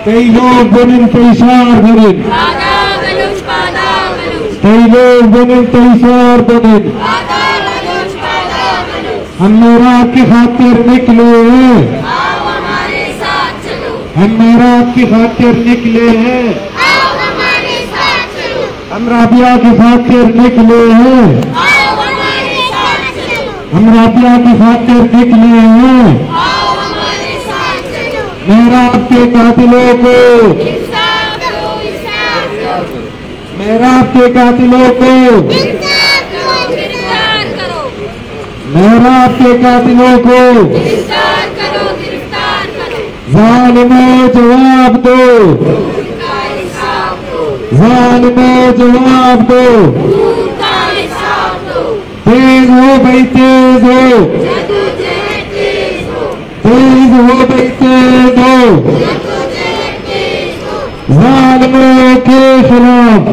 कई लोग बनिन तैसार बनिन, कई लोग बनिन तैसार बनिन। हम मेराब की खातिर निकले हैं, हम मेराब की खातिर निकले हैं, हम राबिया की खातिर निकले हैं, हम राबिया की खातिर निकले हैं। मेराब के कातिलों को, मेराब के कातिलों को, मेराब के कातिलों को ज़ालिमों जवाब दो, ज़ालिमों जवाब दो। तेज हो भाई तेज हो, तेज हो भाई तेज हो। ज़ालिमों के खिलाफ,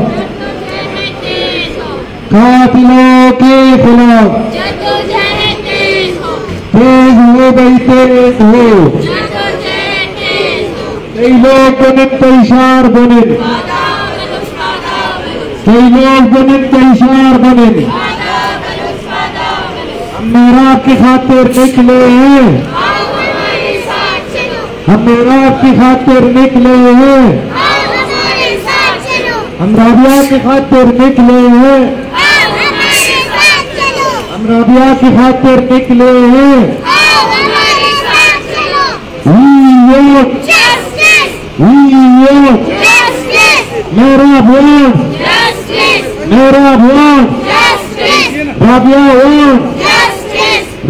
कातिलों के खिलाफ तेज हो भाई तेज हो। कई लोग बनिन तैसार बनिन, कई लोग बनिन तैसार बनिन। हम मेराब की खातिर निकले हैं, हम मेराब की खातिर निकले हैं, हम राबिया की खातिर निकले हैं, हम राबिया की खातिर निकले हैं। मेरा वोट, मेरा vote, Rabia vote,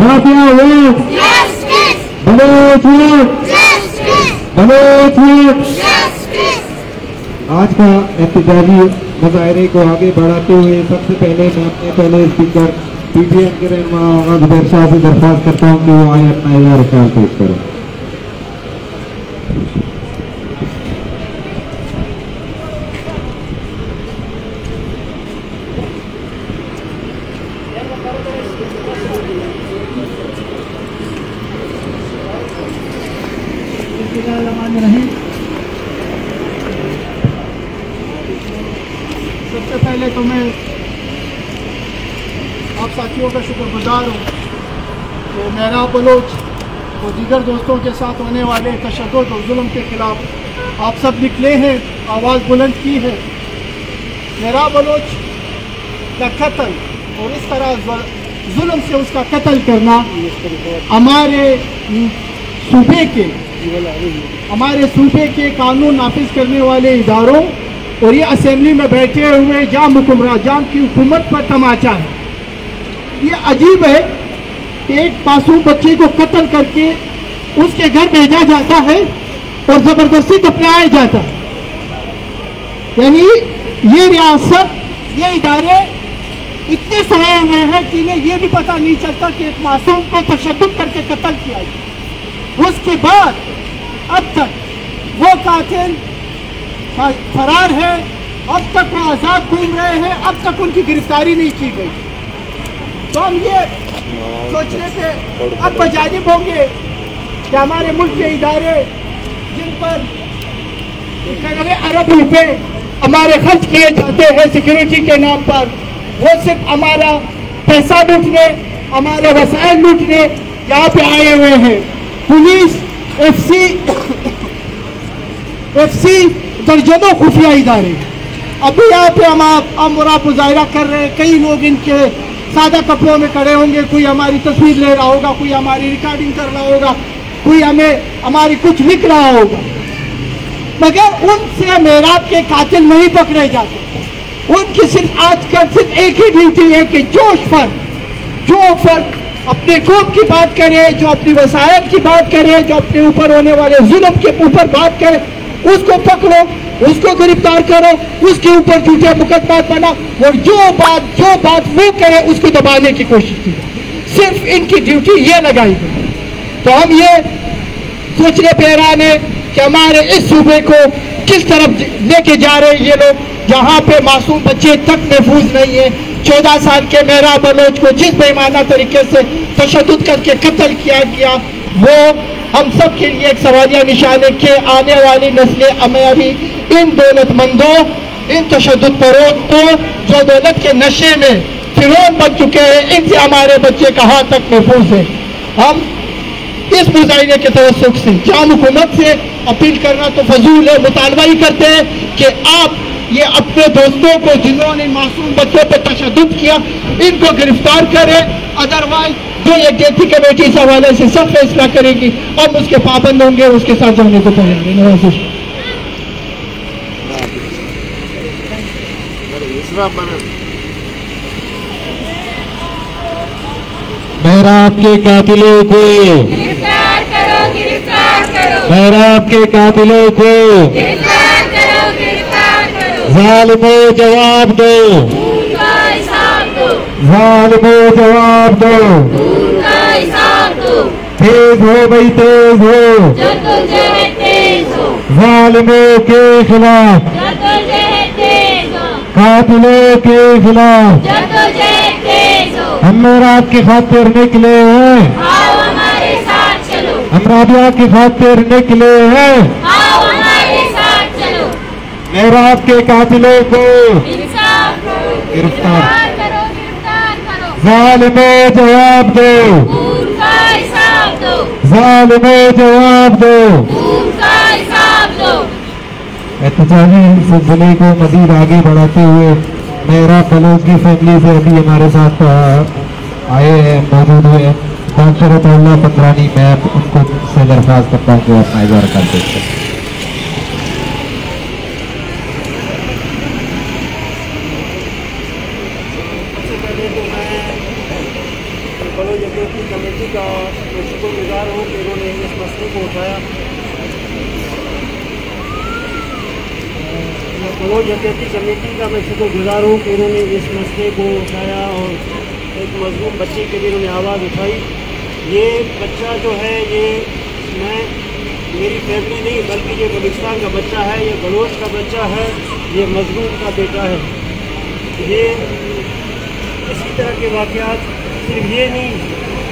Rabia vote, Baloch vote, Baloch vote. आज का एहतजाजी मुजाहरे को आगे बढ़ाते हुए सबसे पहले मैं अपने पहले स्पीकर पीटीएम के रहनुमा ज़ुबैर शाह से दरख्वास्त करता हूँ कि वो आए अपना इज़हार ख्याल पेश करें। सबसे पहले तो मैं आप साथियों का शुक्रगुजार हूँ तो मेराब बलोच और दीगर दोस्तों के साथ होने वाले तशद्दुद और जुल्म के खिलाफ आप सब निकले हैं, आवाज़ बुलंद की है। मेराब बलोच का कत्ल और इस तरह जुल्म से उसका कत्ल करना हमारे सूबे के कानून नाफिज करने वाले इदारों और ये असेंबली में बैठे हुए जाम हुक्मरान की हुकूमत पर तमाचा है। ये अजीब है कि एक मासूम बच्चे को कत्ल करके उसके घर भेजा जाता है और ज़बरदस्ती दफनाया जाता है। यानी ये रियासत, ये इदारे इतने सड़े हुए हैं कि इन्हें ये भी पता नहीं चलता कि एक मासूम को तशद्दुद करके कत्ल किया गया। उसके बाद अब तक वो कातिल फरार है, अब तक वो आज़ाद घूम रहे हैं, अब तक उनकी गिरफ्तारी नहीं की गई। तो हम ये सोचने पे अब बजानिब होंगे कि हमारे मुल्क के इदारे जिन पर अरब रुपए हमारे खर्च किए जाते हैं सिक्योरिटी के नाम पर, वो सिर्फ हमारा पैसा लूटने, हमारे वसाइल लूटने यहाँ पे आए हुए हैं। पुलिस, एफसी दर्जनों खुफिया इदारे अभी यहाँ पे हम आप मुजाहरा कर रहे हैं। कई लोग इनके सादा कपड़ों में खड़े होंगे, कोई हमारी तस्वीर ले रहा होगा, कोई हमारी रिकॉर्डिंग कर रहा होगा, कोई हमारी कुछ लिख रहा होगा, मगर उनसे मेराब के कातिल नहीं पकड़े जाते। उनकी सिर्फ आजकल सिर्फ एक ही ड्यूटी है कि जो फर्द अपने कौम की बात करे, जो अपनी वसायत की बात करे, जो अपने ऊपर होने वाले जुल्म के ऊपर बात करे, उसको पकड़ो, उसको गिरफ्तार करो, उसके ऊपर झूठे मुकदमा बना और जो बात वो करे उसको दबाने की कोशिश की। सिर्फ इनकी ड्यूटी ये लगाई गई। तो हम ये सोचने पे हैरान है कि हमारे इस सूबे को किस तरफ लेके जा रहे हैं ये लोग, जहाँ पे मासूम बच्चे तक महफूज नहीं है। 14 साल के मेराब बलोच को जिस बेईमाना तरीके से तशद्दुद करके कत्ल किया गया, वो हम सब के लिए एक सवालिया निशान है कि आने वाली नस्लें हमें अभी इन दौलतमंदों, इन तशद्दुद परों जो दौलत के नशे में फिरौन बन चुके हैं, इनसे हमारे बच्चे कहाँ तक महफूज है। हम इस मुजाहिरे के तवस्सुक से जाम हुकूमत से अपील करना तो फजूल है, मुतालबा ही करते हैं कि आप ये अपने दोस्तों को जिन्होंने मासूम बच्चों पर तशद्दुद किया इनको गिरफ्तार करें, अदरवाइज जो यकजहती कमेटी इस हवाले से सब फैसला करेगी हम उसके पाबंद होंगे, उसके साथ जाने को तैयार है। नवाज़िश मेहराब के कातिलों को गिरफ्तार करो, गिरफ्तार करो, मेहराब के कातिलों को गिरफ्तार करो, गिरफ्तार करो, जालिमों जवाब दो, खून का हिसाब दो, जालिमों जवाब दो, खून का हिसाब दो, तेज हो भाई तेज हो, जद्दोजहद तेज हो, जालिमों के खिलाफ, जद्दोजहद तेज हो, कातिलों के खिलाफ जद्दोजहद तेज हो, हम मेहराब की खातिर निकले हैं, आओ हमारे साथ चलो, हम राबिया की खातिर निकले हैं, आओ हमारे साथ चलो, मेहराब के कातिलों को इंसाफ करो, गिरफ्तार करो, गिरफ्तार करो, जालिमों जवाब दो, खून का हिसाब दो, जालिमों जवाब दो। खून का हिसाब दो। एहतजाजी सिलसिले को मजीद आगे बढ़ाते हुए मेहराब बलोच की फैमिली से अभी हमारे साथ आए हैं, मौजूद हुए डॉक्टर अतउल्लाह पंद्रानी। मैं उनको से दरख्वास्त करता हूँ कि वो अपना इज़हार कर देते हैं। बलोच यकजहती कमेटी का शुक्रगुजार हूँ कि इन्होंने इस मसले को उठाया। बलोच यकजहती कमेटी का मैं शुक्रगुजार हूँ कि इन्होंने इस मसले को उठाया और एक मजलूम बच्चे के लिए इन्होंने आवाज़ उठाई। ये बच्चा जो है ये मेरी फैमिली नहीं बल्कि ये बलूचिस्तान का बच्चा है, ये बलोच का बच्चा है, ये मजलूम का बेटा है। ये इसी तरह के वाक़यात सिर्फ ये नहीं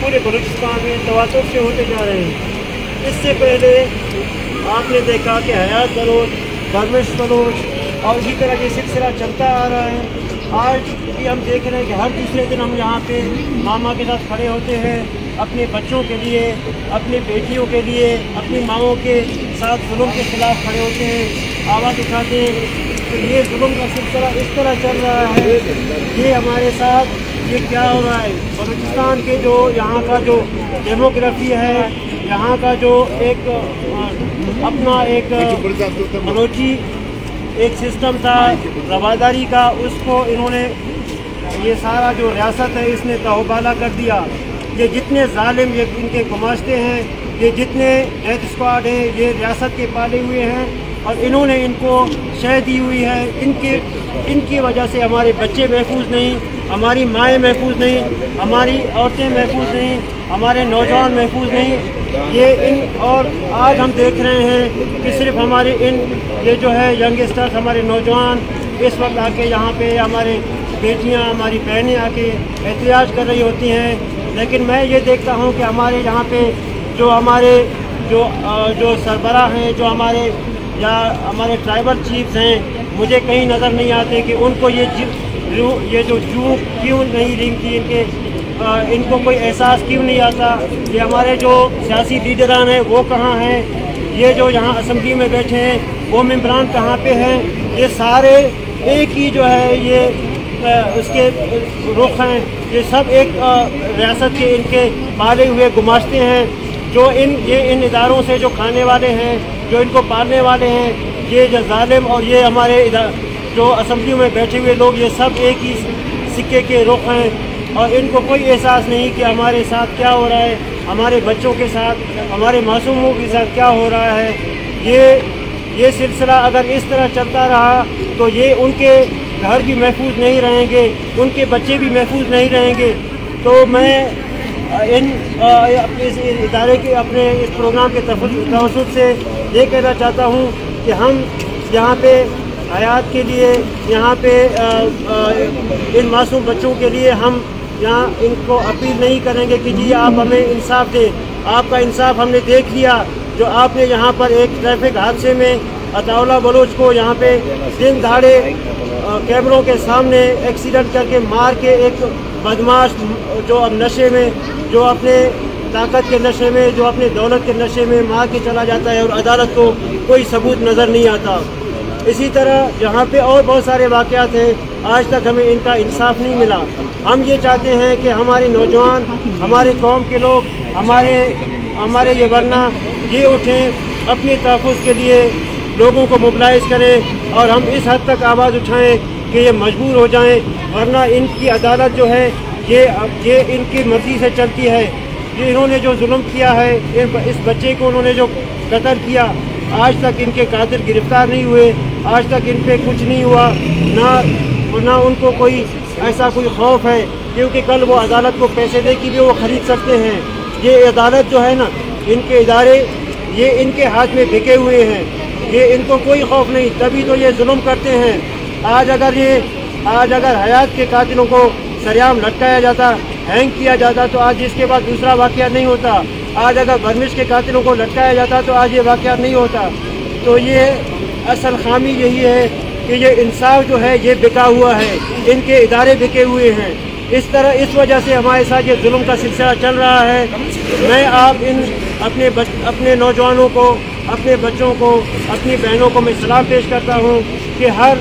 पूरे बलूचिस्तान में तवातुर से होते जा रहे हैं। इससे पहले आपने देखा कि हयात बलोच, दरवेश बलोच और इसी तरह ये सिलसिला चलता आ रहा है। आज भी हम देख रहे हैं कि हर दूसरे दिन हम यहाँ पे मामा के साथ खड़े होते हैं, अपने बच्चों के लिए, अपनी बेटियों के लिए, अपनी माओं के साथ जुल्म के खिलाफ खड़े होते हैं, आवाज़ उठाते हैं। तो ये जुल्म का सिलसिला इस तरह चल रहा है, ये हमारे साथ ये क्या हो रहा है। बलूचिस्तान के जो यहाँ का जो डेमोग्राफी है, यहाँ का जो एक अपना एक बलोची एक सिस्टम था रवादारी का, उसको इन्होंने ये सारा जो रियासत है इसने तहबाला कर दिया। ये जितने जालिम ये इनके गुमाश्ते हैं, ये जितने डेथ स्क्वाड हैं, ये रियासत के पाले हुए हैं और इन्होंने इनको शह दी हुई है। इनकी वजह से हमारे बच्चे महफूज नहीं, हमारी माएँ महफूज नहीं, हमारी औरतें महफूज नहीं, हमारे नौजवान महफूज नहीं। और आज हम देख रहे हैं कि सिर्फ हमारे ये जो है यंगस्टर्स, हमारे नौजवान इस वक्त आके यहाँ पे हमारे बेटियाँ, हमारी बहनें आके एहतजाज कर रही होती हैं। लेकिन मैं ये देखता हूँ कि हमारे यहाँ पे जो हमारे जो सरबराह हैं, जो हमारे या हमारे ट्राइबल चीफ्स हैं, मुझे कहीं नज़र नहीं आते कि उनको ये जो जू क्यों नहीं रिंगती, इनको कोई एहसास क्यों नहीं आता। ये हमारे जो सियासी लीडरान हैं वो कहाँ हैं, ये जो यहाँ असम्बली में बैठे हैं वो मेम्बरान कहाँ पे हैं। ये सारे एक ही जो है ये उसके रुख हैं, ये सब एक रियासत के इनके पाले हुए गुमाश्ते हैं जो इन इदारों से जो खाने वाले हैं, जो इनको पालने वाले हैं, ये जो जालिम और ये हमारे जो असम्बली में बैठे हुए लोग, ये सब एक ही सिक्के के रुख हैं और इनको कोई एहसास नहीं कि हमारे साथ क्या हो रहा है, हमारे बच्चों के साथ, हमारे मासूमों के साथ क्या हो रहा है। ये सिलसिला अगर इस तरह चलता रहा तो ये उनके घर भी महफूज नहीं रहेंगे, उनके बच्चे भी महफूज नहीं रहेंगे। तो मैं अपने इस इदारे के अपने इस प्रोग्राम के तवज्जुह से ये कहना चाहता हूँ कि हम यहाँ पे हयात के लिए, यहाँ पे इन मासूम बच्चों के लिए हम यहाँ इनको अपील नहीं करेंगे कि जी आप हमें इंसाफ दें। आपका इंसाफ हमने देख लिया। जो आपने यहाँ पर एक ट्रैफिक हादसे में अताउल्लाह बलोच को यहाँ पे दिन दहाड़े कैमरों के सामने एक्सीडेंट करके मार के एक बदमाश जो अब नशे में, जो अपने ताकत के नशे में, जो अपने दौलत के नशे में मार के चला जाता है और अदालत को कोई सबूत नज़र नहीं आता। इसी तरह यहाँ पे और बहुत सारे वाक़यात हैं, आज तक हमें इनका इंसाफ नहीं मिला। हम ये चाहते हैं कि हमारे नौजवान, हमारे कौम के लोग, हमारे ये वरना ये उठें, अपने तहफ़्फ़ुज़ के लिए लोगों को मोबिलाइज़ करें और हम इस हद तक आवाज़ उठाएं कि ये मजबूर हो जाएं, वरना इनकी अदालत जो है ये इनकी मर्ज़ी से चलती है। ये इन्होंने जो जुल्म किया है, इस बच्चे को उन्होंने जो कत्ल किया, आज तक इनके कातिल गिरफ्तार नहीं हुए, आज तक इन पे कुछ नहीं हुआ, ना उनको कोई ऐसा कोई खौफ है, क्योंकि कल वो अदालत को पैसे दे के भी वो ख़रीद सकते हैं। ये अदालत जो है ना, इनके इदारे ये इनके हाथ में बिके हुए हैं, ये इनको कोई खौफ नहीं, तभी तो ये जुल्म करते हैं। आज अगर हयात के कातिलों को सरेआम लटकाया जाता, हैंग किया जाता, तो आज इसके बाद दूसरा वाक़या नहीं होता। आज अगर बर्मिश के कातिलों को लटकाया जाता तो आज ये वाक़या नहीं होता। तो ये असल खामी यही है कि ये इंसाफ जो है ये बिका हुआ है, इनके इदारे बिके हुए हैं। इस वजह से हमारे साथ ये जुल्म का सिलसिला चल रहा है। मैं अपने नौजवानों को, अपने बच्चों को, अपनी बहनों को मैं सलाम पेश करता हूँ कि हर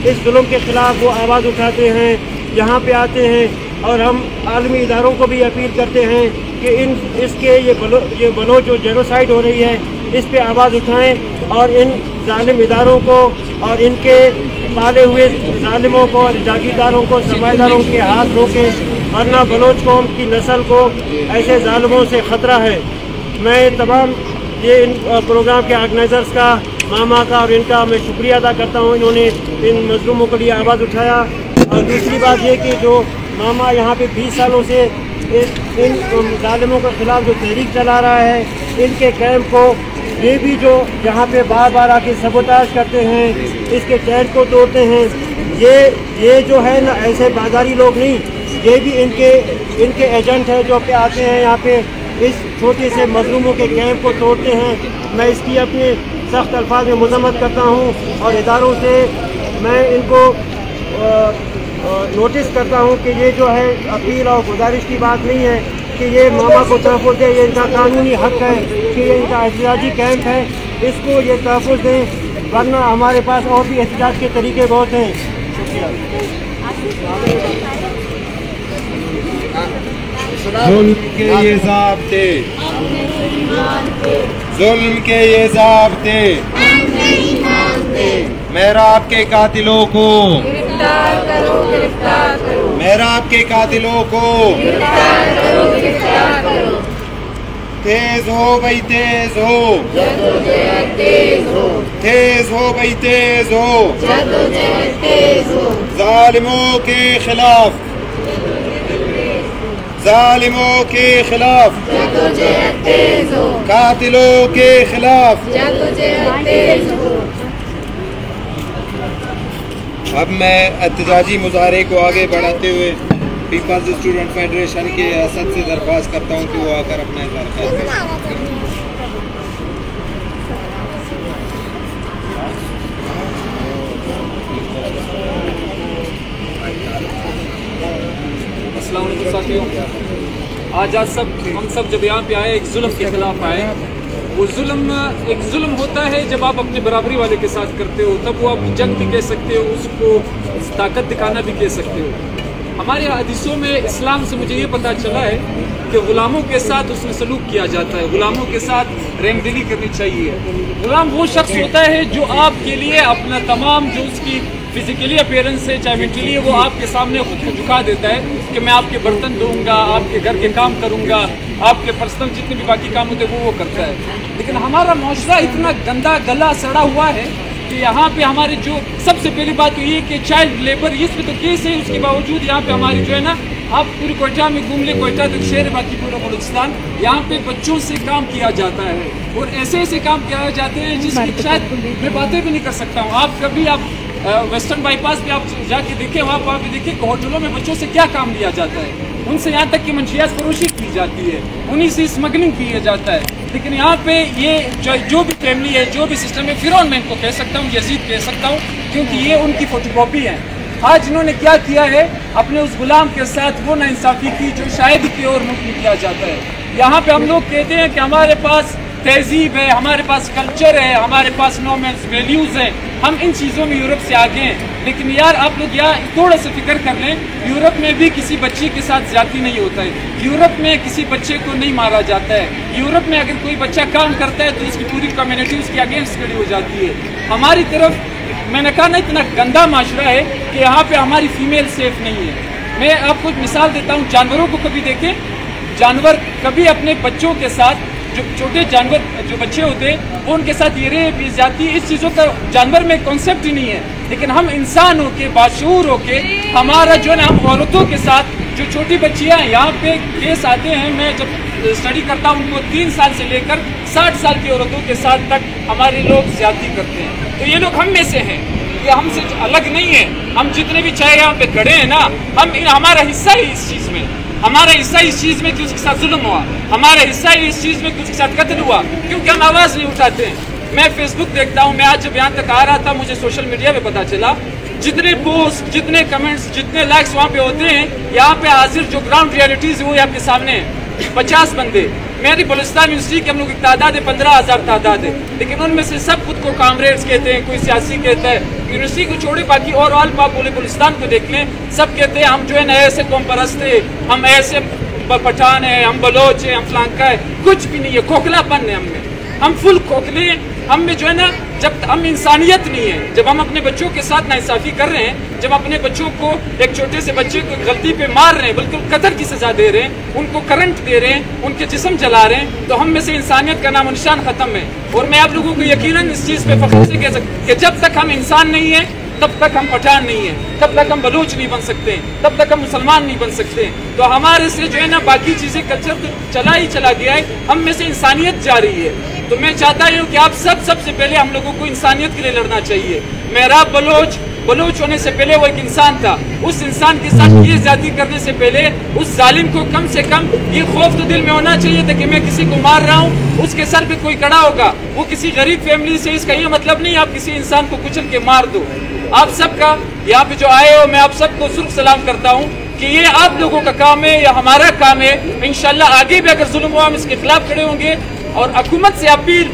इस जुल्म के ख़िलाफ़ वो आवाज़ उठाते हैं, यहाँ पे आते हैं और हम आलमी इदारों को भी अपील करते हैं कि ये बलोच जो जेनोसाइड हो रही है, इस पे आवाज़ उठाएं और इन जालिम इदारों को और इनके पाले हुए जालिमों को, जागीरदारों को, सरमाएदारों के हाथ रोकें, वरना बलोच कौम की नस्ल को ऐसे जालिमों से ख़तरा है। मैं तमाम इन प्रोग्राम के ऑर्गेनाइज़र्स का, मामा का और इनका मैं शुक्रिया अदा करता हूँ, इन्होंने इन मज़लूमों के लिए आवाज़ उठाया। और दूसरी बात ये कि जो मामा यहाँ पे 20 सालों से इन जालिमों के ख़िलाफ़ जो तहरीक चला रहा है, इनके कैंप को ये भी जो यहाँ पे बार बार आके सबोताज करते हैं, इसके टेंट को तोड़ते हैं, ये जो है ना ऐसे बाजारी लोग नहीं, ये भी इनके एजेंट हैं जो पे आते हैं यहाँ पे इस छोटे से मजलूमों के कैंप को तोड़ते हैं। मैं इसकी अपने सख्त अल्फाज में मजम्मत करता हूँ और इदारों से मैं इनको नोटिस करता हूँ कि ये जो है अपील और गुजारिश की बात नहीं है कि ये मामा को तहफ़्फ़ुज़ दें, ये इनका कानूनी हक़ है कि ये इनका एहतजाजी कैंप है, इसको ये तहफ़्फ़ुज़ दें, वरना हमारे पास और भी एहतजाज के तरीके बहुत हैं। शुक्रिया। जुल्म के ये ज़ाब्ते, जुल्म के ये ज़ाब्ते, मेहराब के कातिलों को गिरफ्तार करो, गिरफ्तार करो, मेहराब के कातिलों को गिरफ्तार करो, गिरफ्तार करो। तेज हो भाई तेज हो, जद्दोजहद तेज हो, तेज हो भाई तेज हो, जद्दोजहद तेज हो, जालिमों के खिलाफ, जालिमों के खिलाफ, जद्दोजहद तेज हो, कातिलों के खिलाफ। जद्दोजहद तेज हो। अब मैं एहतजाजी मुजाहरे को आगे बढ़ाते हुए पीपल्स स्टूडेंट फेडरेशन के असद से दरख्वास्त करता हूं कि वो आकर अपना इज़हार करें। अस्सलाम वालेकुम साथियों, आज हम सब जब यहाँ पे आए एक जुल्म के खिलाफ आए। वो एक जुल्म होता है जब आप अपने बराबरी वाले के साथ करते हो, तब वो आप जंग भी कह सकते हो, उसको ताकत दिखाना भी कह सकते हो। हमारे हदीसों में इस्लाम से मुझे ये पता चला है कि ग़ुलामों के साथ उसमें सलूक किया जाता है, ग़ुलामों के साथ रहमदिली करनी चाहिए। ग़ुलाम वो शख्स होता है जो आपके लिए अपना तमाम जो उसकी फिजिकली अपीयरेंस है, चाहे मेंटली है, वो आपके सामने खुद को झुका देता है कि मैं आपके बर्तन धोऊंगा, आपके घर के काम करूंगा, आपके पर्सनल जितने भी बाकी काम होते हैं वो करता है। लेकिन हमारा माशरा इतना गंदा गला सड़ा हुआ है कि यहाँ पे हमारे जो सबसे पहली बात तो ये कि चाइल्ड लेबर इसमें तो केस है, उसके बावजूद यहाँ पे हमारी जो है ना, आप पूरी कोयटा में घूम ले, कोयटा तक शहर बाकी पूरा बलूचिस्तान, यहाँ पे बच्चों से काम किया जाता है और ऐसे ऐसे काम किया जाते हैं जिसकी शायद मैं बातें भी नहीं कर सकता हूँ। आप कभी वेस्टर्न बाईपास पे आप जाके देखें, वहाँ पे देखें होटलों में बच्चों से क्या काम लिया जाता है। उनसे यहाँ तक कि मंशियात फरोशी की जाती है, उन्हीं से स्मगलिंग किया जाता है। लेकिन यहाँ पे ये जो भी फैमिली है, जो भी सिस्टम है, फिरौन मैं इनको कह सकता हूँ, यजीद कह सकता हूँ, क्योंकि ये उनकी फोटोकॉपी है। आज इन्होंने क्या किया है, अपने उस गुलाम के साथ वो नाइंसाफ़ी की जो शायद की ओर मुख्य किया जाता है। यहाँ पे हम लोग कहते हैं कि हमारे पास तहजीब है, हमारे पास कल्चर है, हमारे पास नॉर्म्स वैल्यूज़ हैं, हम इन चीज़ों में यूरोप से आगे हैं। लेकिन यार आप लोग यहाँ थोड़ा सा फिक्र कर लें, यूरोप में भी किसी बच्ची के साथ ज्यादती नहीं होता है, यूरोप में किसी बच्चे को नहीं मारा जाता है, यूरोप में अगर कोई बच्चा काम करता है तो उसकी पूरी कम्युनिटी उसके अगेंस्ट खड़ी हो जाती है। हमारी तरफ मैंने कहा ना इतना गंदा माशरा है कि यहाँ पे हमारी फीमेल सेफ नहीं है। मैं आपको मिसाल देता हूँ, जानवरों को कभी देखें, जानवर कभी अपने बच्चों के साथ, जो छोटे जानवर जो बच्चे होते हैं वो उनके साथ ये रेप जाती, इस चीज़ों का जानवर में कॉन्सेप्ट ही नहीं है। लेकिन हम इंसान होके, बाशऊर होके, हमारा जो है ना, हम औरतों के साथ, जो छोटी बच्चियाँ यहाँ पे केस आते हैं, मैं जब स्टडी करता हूँ उनको 3 साल से लेकर 60 साल की औरतों के साथ तक हमारे लोग ज्यादती करते हैं। तो ये लोग हम में से हैं, ये हमसे अलग नहीं है। हम जितने भी चाहे यहाँ पे खड़े हैं ना, हमारा हिस्सा ही इस चीज़ में, हमारा हिस्सा इस चीज़ में कि उसके साथ जुल्म हुआ, हमारा हिस्सा ही इस चीज़ में कि उसके साथ कत्ल हुआ, क्योंकि हम आवाज़ नहीं उठाते हैं। मैं फेसबुक देखता हूँ, मैं आज जब यहाँ तक आ रहा था मुझे सोशल मीडिया पे पता चला, जितने पोस्ट, जितने कमेंट्स, जितने लाइक्स वहाँ पे होते हैं, यहाँ पे हाजिर जो ग्राउंड रियलिटीज़ वो आपके सामने है। 50 बंदे, मेरी बलूचिस्तान यूनिवर्सिटी के हम लोग की तादाद है 15,000 तादाद है, लेकिन उनमें से सब खुद को कामरेड्स कहते हैं, कोई सियासी कहता है। यूनिवर्सिटी को छोड़े बाकी और ऑल पाक पूरे बलूचिस्तान को देख लें, सब कहते हैं हम जो है ना ऐसे कौम परस्त है, हम ऐसे पठान है, हम बलोच है, हम फ्लांका है। कुछ भी नहीं है, खोखलापन है हमें, हम फुल खोखले, हम में जो है ना, जब हम इंसानियत नहीं है, जब हम अपने बच्चों के साथ नाइंसाफ़ी कर रहे हैं, जब अपने बच्चों को, एक छोटे से बच्चे को गलती पे मार रहे हैं, बिल्कुल कत्ल की सजा दे रहे हैं, उनको करंट दे रहे हैं, उनके जिस्म जला रहे हैं, तो हम में से इंसानियत का नामो निशान खत्म है। और मैं आप लोगों को यकीनन इस चीज़ पे फख्र से कह सकता कि जब तक हम इंसान नहीं है तब तक हम पठान नहीं है, तब तक हम बलूच नहीं बन सकते, तब तक हम मुसलमान नहीं बन सकते। तो हमारे से जो है ना बाकी चीज़ें, कल्चर तो चला ही चला गया है, हम में से इंसानियत जा रही है। तो मैं चाहता हूँ कि आप सबसे पहले हम लोगों को इंसानियत के लिए लड़ना चाहिए। मेहराब बलोच होने से पहले वो एक इंसान था, उस इंसान के साथ ये ज्यादती करने से पहले उस जालिम को कम से कम ये खौफ तो दिल में होना चाहिए था कि मैं किसी को मार रहा हूँ, उसके सर पे कोई खड़ा होगा, वो किसी गरीब फैमिली से। इसका ये मतलब नहीं आप किसी इंसान को कुचल के मार दो। आप सबका यहाँ पे जो आए हो, मैं आप सबको सुर्ख सलाम करता हूँ कि ये आप लोगों का काम है या हमारा काम है। इंशाल्लाह आगे भी अगर जुल्म हुआ हम इसके खिलाफ खड़े होंगे। और हुकूमत से अपील,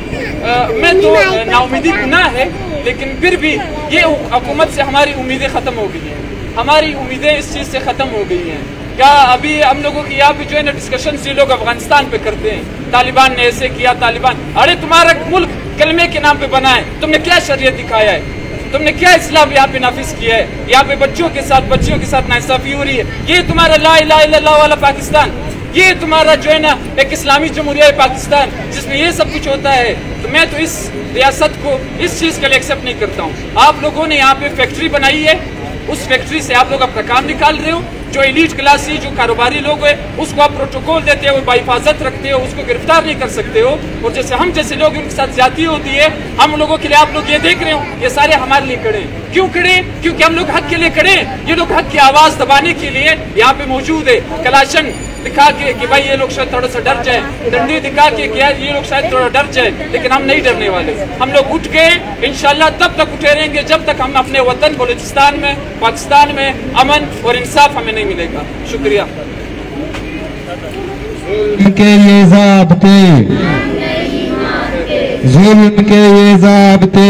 मैं तो नाउमीदी गुनाह है, लेकिन फिर भी ये हुकूमत से हमारी उम्मीदें ख़त्म हो गई हैं, हमारी उम्मीदें इस चीज़ से ख़त्म हो गई हैं। क्या अभी हम लोगों की यहाँ पे जो है ना डिस्कशन ये लोग अफगानिस्तान पे करते हैं, तालिबान ने ऐसे किया, तालिबान, अरे तुम्हारा मुल्क कलमे के नाम पे बना है, तुमने क्या शरीयत दिखाया है, तुमने क्या इस्लाम यहाँ पे नाफिज किया है? यहाँ पे बच्चियों के साथ नाइंसाफी हो रही है। ये तुम्हारा ला इलाहा इल्लल्लाह वाला पाकिस्तान, ये तुम्हारा जो है ना एक इस्लामी जमहूरिया पाकिस्तान जिसमें ये सब कुछ होता है। तो मैं तो इस रियासत को इस चीज़ के लिए एक्सेप्ट नहीं करता हूँ। आप लोगों ने यहाँ पे फैक्ट्री बनाई है, उस फैक्ट्री से आप लोग अपना काम निकाल रहे हो। जो एलीट क्लास से जो कारोबारी लोग हैं उसको आप प्रोटोकॉल देते हो, बाहिफाजत रखते हो, उसको गिरफ्तार नहीं कर सकते हो। और जैसे हम जैसे लोग उनके साथ ज्यादती होती है, हम लोगों के लिए आप लोग ये देख रहे हो, ये सारे हमारे लिए खड़े हैं। क्यों खड़े? क्योंकि हम लोग हक के लिए खड़े हैं। ये लोग हक की आवाज दबाने के लिए यहाँ पे मौजूद है। कलाशन दिखा के कि भाई ये लोग शायद थोड़ा सा डर जाए, डंडी दिखा के कि यार ये लोग शायद थोड़ा डर जाए, लेकिन हम नहीं डरने वाले। हम लोग उठ गए, इंशाल्लाह तब तक उठे रहेंगे जब तक हम अपने वतन बलूचिस्तान में, पाकिस्तान में अमन और इंसाफ हमें नहीं मिलेगा। शुक्रिया। के ये ज़ाब्ते, जुल्म के ये ज़ाब्ते,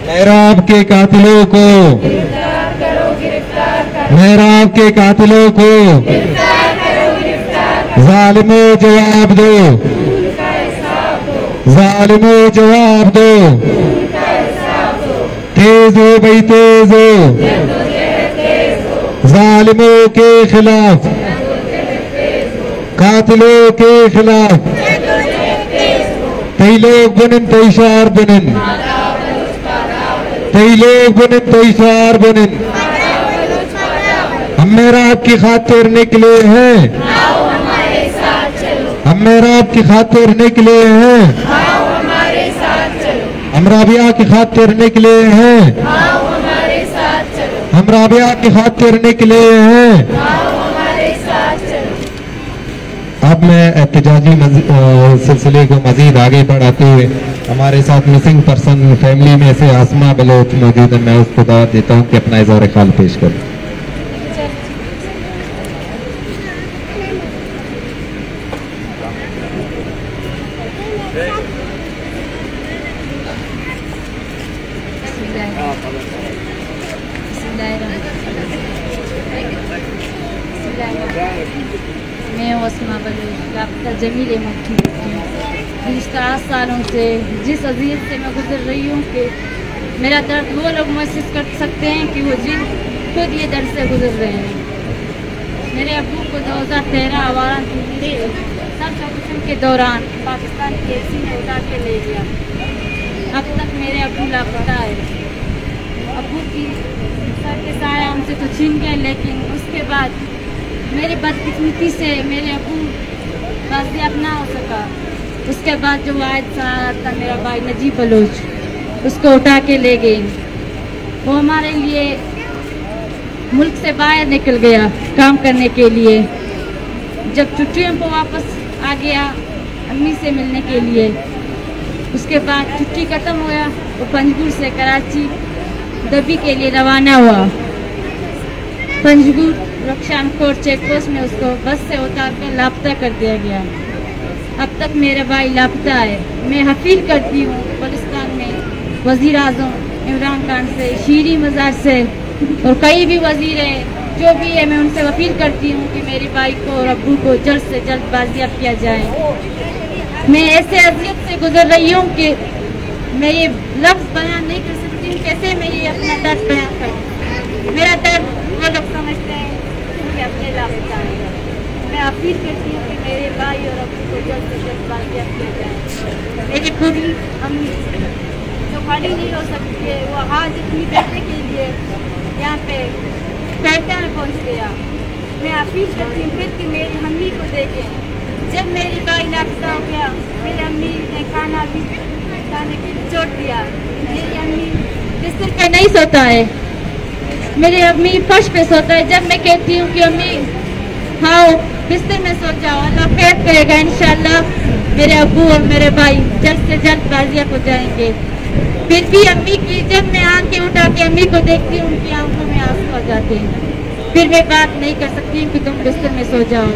मेहराब के कातिलों को, मेहराब के कातिलों को जालिमों जवाब दो, जालिमों जवाब दो, तेज हो भाई तेज हो, जालिमों के खिलाफ, कातिलों के खिलाफ, तई लोग बनन तईशार बनन, तई लोग बनन तईशार बनन। हम मेहराब की खातिर निकले हैं, हम मेहराब की खातिर निकले हैं, हम राबिया की खातिर निकले हैं। हम राबिया के हाथ फेरने के लिए हैं। अब मैं एहतजाजी सिलसिले को मजीद आगे बढ़ाते हुए हमारे साथ मिसिंग पर्सन फैमिली में से आसमा बलोच मौजूद है, मैं उसको दावत देता हूँ कि अपना इज़हार ख्याल पेश करें। मैं आसमा बलोच राब्ता जमील मक्खी गुज़िश्ता 8 सालों से जिस अज़ीज़ से मैं गुजर रही हूँ कि मेरा दर्द वो लोग महसूस कर सकते हैं कि वो जिन खुद ये दर्द से गुजर रहे हैं। मेरे अब्बू को 2013 आवारा सब ऑपरेशन के दौरान पाकिस्तान KFC ने उठा के ले गया। अब तक मेरे अब्बू लापता है। अब्बू की सर के साया हमसे तो छीन गए, लेकिन उसके बाद मेरी बदकिस्मती से मेरे अब्बू बाजियाब ना हो सका। उसके बाद जो वाहिद सहारा था मेरा भाई नजीब बलोच, उसको उठा के ले गए। वो हमारे लिए मुल्क से बाहर निकल गया काम करने के लिए। जब छुट्टियों को वापस आ गया अम्मी से मिलने के लिए, उसके बाद छुट्टी ख़त्म हुआ, वो पंजगुर से कराची दबी के लिए रवाना हुआ। पंजगुर रक्षानकोट चेक पोस्ट में उसको बस से उतार कर लापता कर दिया गया। अब तक मेरा भाई लापता है। मैं अपील करती हूँ बलूचिस्तान में वज़ीर आज़म इमरान खान से, शीरी मज़ार से और कई भी वज़ीर हैं जो भी है, मैं उनसे अपील करती हूँ कि मेरे भाई को और अब्बू को जल्द से जल्द बाजियाब किया जाए। मैं ऐसे अज़ियत से गुजर रही हूँ कि मैं ये लफ्ज़ बयान नहीं कर सकती हूँ, कैसे मैं ये अपना दर्द बयान करूँ। मेरा दर्द वो लोग समझते हैं कि अपने लापता है। मैं अपील करती हूँ कि मेरे भाई और अब्बू को जल्द से जल्द बाजियाब किया जाए। मेरी खुदी अम्मी जो खड़ी नहीं हो सकती है, वो आज इतनी पैसे के लिए यहाँ पे पैसा में पहुँच गया। मैं अपील करती हूँ फिर कि मेरी अम्मी को देखें। जब मेरी भाई लापता हो गया, मेरी अम्मी ने खाना भी खाने के लिए छोड़ दिया। मेरी अम्मी बिस्तर पे नहीं सोता है, मेरी अम्मी फर्श पे सोता है। जब मैं कहती हूँ कि अम्मी हाँ बिस्तर में सो जाओ, अल्लाह खैर करेगा इंशाल्लाह, मेरे अब्बू और मेरे भाई जल्द से जल्द बाजियाब हो जाएंगे। फिर भी अम्मी की जब मैं आंखें उठा के अम्मी को देखती हूँ, उनकी आंखों में आंसू आ जाते हैं। फिर मैं बात नहीं कर सकती हूँ कि तुम बिस्तर में सो जाओ।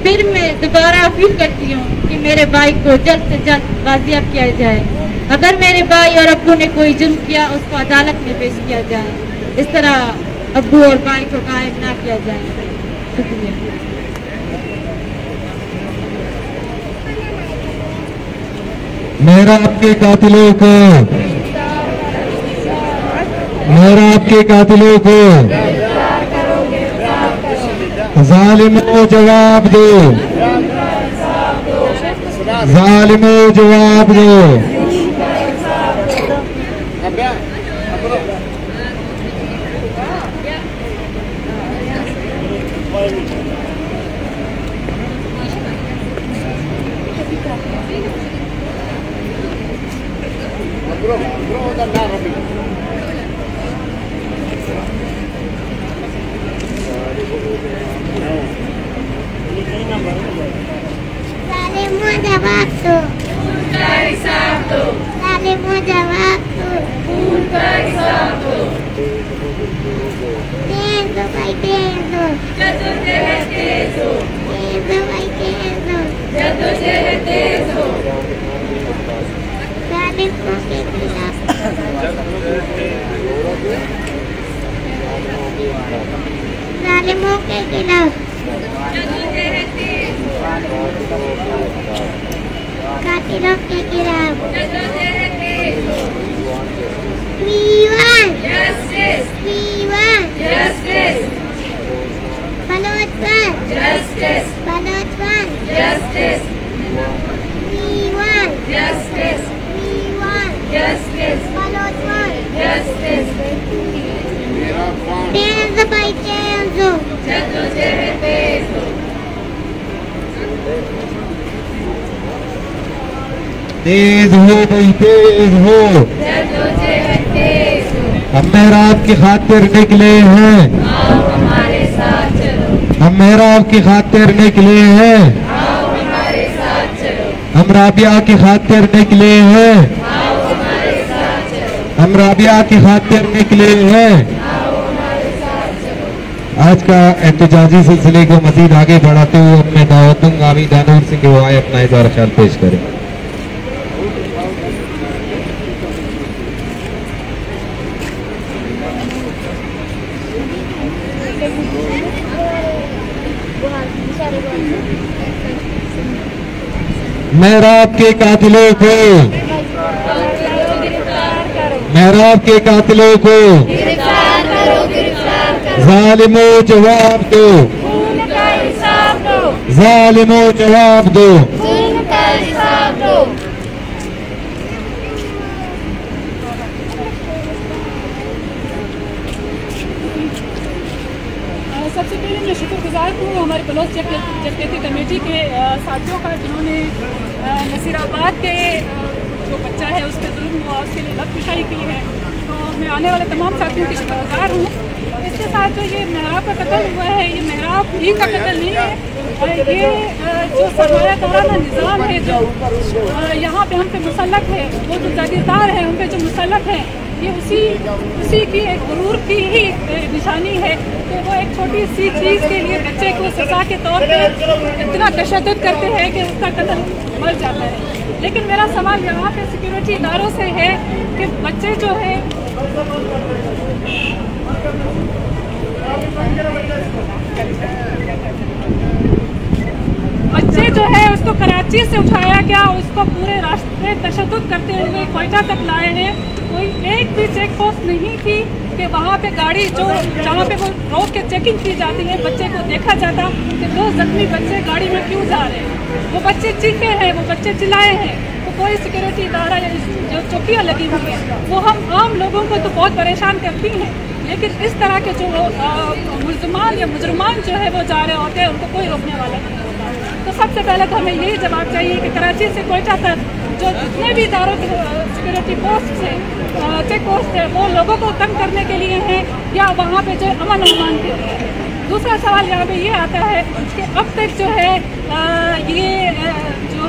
फिर मैं दोबारा अपील करती हूँ कि मेरे भाई को जल्द से जल्द बाजियाब किया जाए। अगर मेरे भाई और अब्बू ने कोई जुर्म किया, उसको अदालत में पेश किया जाए। इस तरह अब्बू और भाई को गायब ना किया जाए। शुक्रिया। मेरा आपके कातिलों को, मेरा आपके कातिलों को जालिमों जवाब दो, जालिमों जवाब दो। Salimos de abajo. Salimos de abajo. Dentro, vai dentro. Dentro, vai dentro. Salimos de Salimos de Katilok ke kiram. We want justice. We want justice. Balot want justice. Balot want justice. We want justice. We want justice. Balot want justice. Tenzo by tenzo. तेज हो भाई, तेज हो। हम मेहराब की खातिर निकले हैं, आओ हमारे साथ चलो, हम मेहराब की खातिर निकले हैं, आओ हमारे साथ चलो, हम राबिया की खातिर निकले हैं, आओ हमारे साथ चलो, हम राबिया की खातिर निकले हैं। आओ हमारे साथ चलो। आज का एहतजाजी सिलसिले को मजीद आगे बढ़ाते हुए अपने दावत दूंगा आमी दानूर सिंह वो आए अपना इज़हार ख्याल पेश करें। मेहराब के कातिलों को, मेहराब के कातिलों को गिरफ्तार करो, गिरफ्तार करो, जालिमो जवाब दो, खून का हिसाब दो, जालिमो जवाब दो। जुल्म का हिसाब दो। सबसे पहले मैं शुक्रगुजार हूँ हमारे बलोच जगती कमेटी के साथियों का, जिन्होंने नसीराबाद के जो बच्चा है उसके जुल्म हुआ उसके लिए लफ्ज़शाही की है। तो मैं आने वाले तमाम साथियों की शुक्रगुजार हूँ। इसके साथ जो ये मेहराब का कत्ल हुआ है, ये मेहराब ही का कत्ल नहीं है, ये जो सरमायादाराना निज़ाम है जो यहाँ पे हम पे मुसल्लत है, वो जो जागीरदार है हम पे जो मुसल्लत है, ये उसी की एक गुरूर की ही निशानी है कि वो एक छोटी सी चीज़ के लिए बच्चे को सज़ा के तौर पे इतना तशद्दुद करते हैं कि उसका कत्ल मर जाता है। लेकिन मेरा सवाल यहाँ पे सिक्योरिटी इदारों से है कि बच्चे जो है उसको कराची से उठाया गया, उसको पूरे रास्ते तशद्दुद करते हुए कोयटा तक लाए हैं। कोई एक भी चेक पोस्ट नहीं थी कि वहाँ पे गाड़ी जो जहाँ पे वो रोक के चेकिंग की जाती है, बच्चे को देखा जाता कि 2 जख्मी बच्चे गाड़ी में क्यों जा रहे हैं। वो बच्चे चीखे हैं, वो बच्चे चिल्लाए हैं, तो कोई सिक्योरिटी इदारा या जो चौकियाँ लगी हुई हैं वो हम आम लोगों को तो बहुत परेशान करती हैं, लेकिन इस तरह के जो मुल्ज़मान या मुजरमान जो है वो जा रहे होते हैं, उनको कोई रोकने वाला नहीं होता। तो सबसे पहले तो हमें यही जवाब चाहिए कि कराची से कोयटा तक जो जितने भी इदारों के सिक्योरिटी पोस्ट है, चेक पोस्ट है, वो लोगों को तंग करने के लिए हैं या वहाँ पे जो अमन अमान के लिए है। दूसरा सवाल यहाँ पे ये आता है कि अब तक जो है ये जो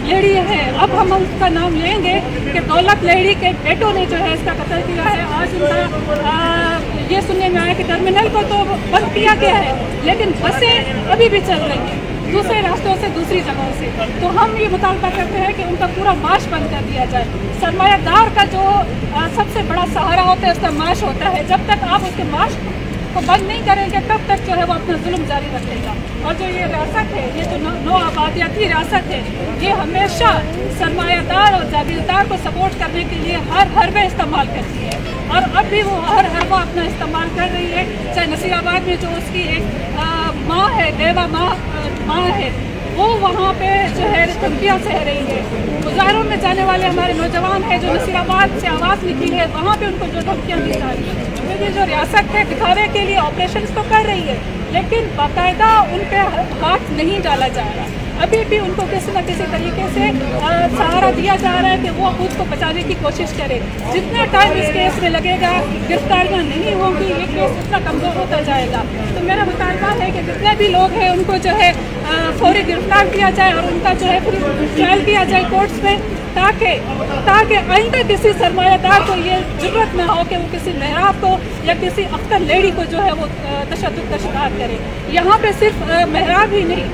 लेडी है, अब हम उसका नाम लेंगे कि दौलत लेडी के बेटों ने जो है इसका कत्ल किया है। आज उनका ये सुनने में आया कि टर्मिनल को तो बंद किया गया है, लेकिन बसें अभी भी चल रही हैं दूसरे रास्तों से, दूसरी जगहों से। तो हम ये मुतालबा करते हैं कि उनका पूरा माश बंद कर दिया जाए। सरमायादार का जो सबसे बड़ा सहारा होता है उसका माश होता है। जब तक आप उसके माश को बंद नहीं करेंगे तब तक जो है वो अपना जुल्म जारी रखेगा। और जो ये रियासत है, ये जो नौ आबादियाती रियासत है, ये हमेशा सरमायादार और जागीरदार को सपोर्ट करने के लिए हर हरबे इस्तेमाल करती है, और अब भी वो हर हरबा अपना इस्तेमाल कर रही है। चाहे नसीराबाद में जो उसकी एक माँ है, बेवा माँ है, वो वहाँ पे जो है धमकियाँ सह रही है। मुजाहरों में जाने वाले हमारे नौजवान हैं जो नसीराबाद से आवाज़ निकली है, वहाँ पे उनको जो धमकियाँ दी जा रही है। तो ये जो रियासत है दिखावे के लिए ऑपरेशन तो कर रही है, लेकिन बाकायदा उन पर हाथ नहीं डाला जा रहा। अभी भी उनको किसी न किसी तरीके से सहारा दिया जा रहा है कि वो खुद को बचाने की कोशिश करे। जितना टाइम इस केस में लगेगा, गिरफ्तारियाँ नहीं होंगी, ये केस उतना कमज़ोर होता जाएगा। तो मेरा मुतालबा है कि जितने भी लोग हैं उनको जो है फौरी गिरफ्तार किया जाए और उनका जो है ट्रायल किया जाए कोर्ट्स में, ताकि आइंदा किसी सरमायादार को ये ज़रूरत ना हो कि वो किसी मेहराब को या किसी अख्तर लेडी को जो है वो तशद्दुद का शिकार करे। यहाँ पे सिर्फ मेहराब ही नहीं,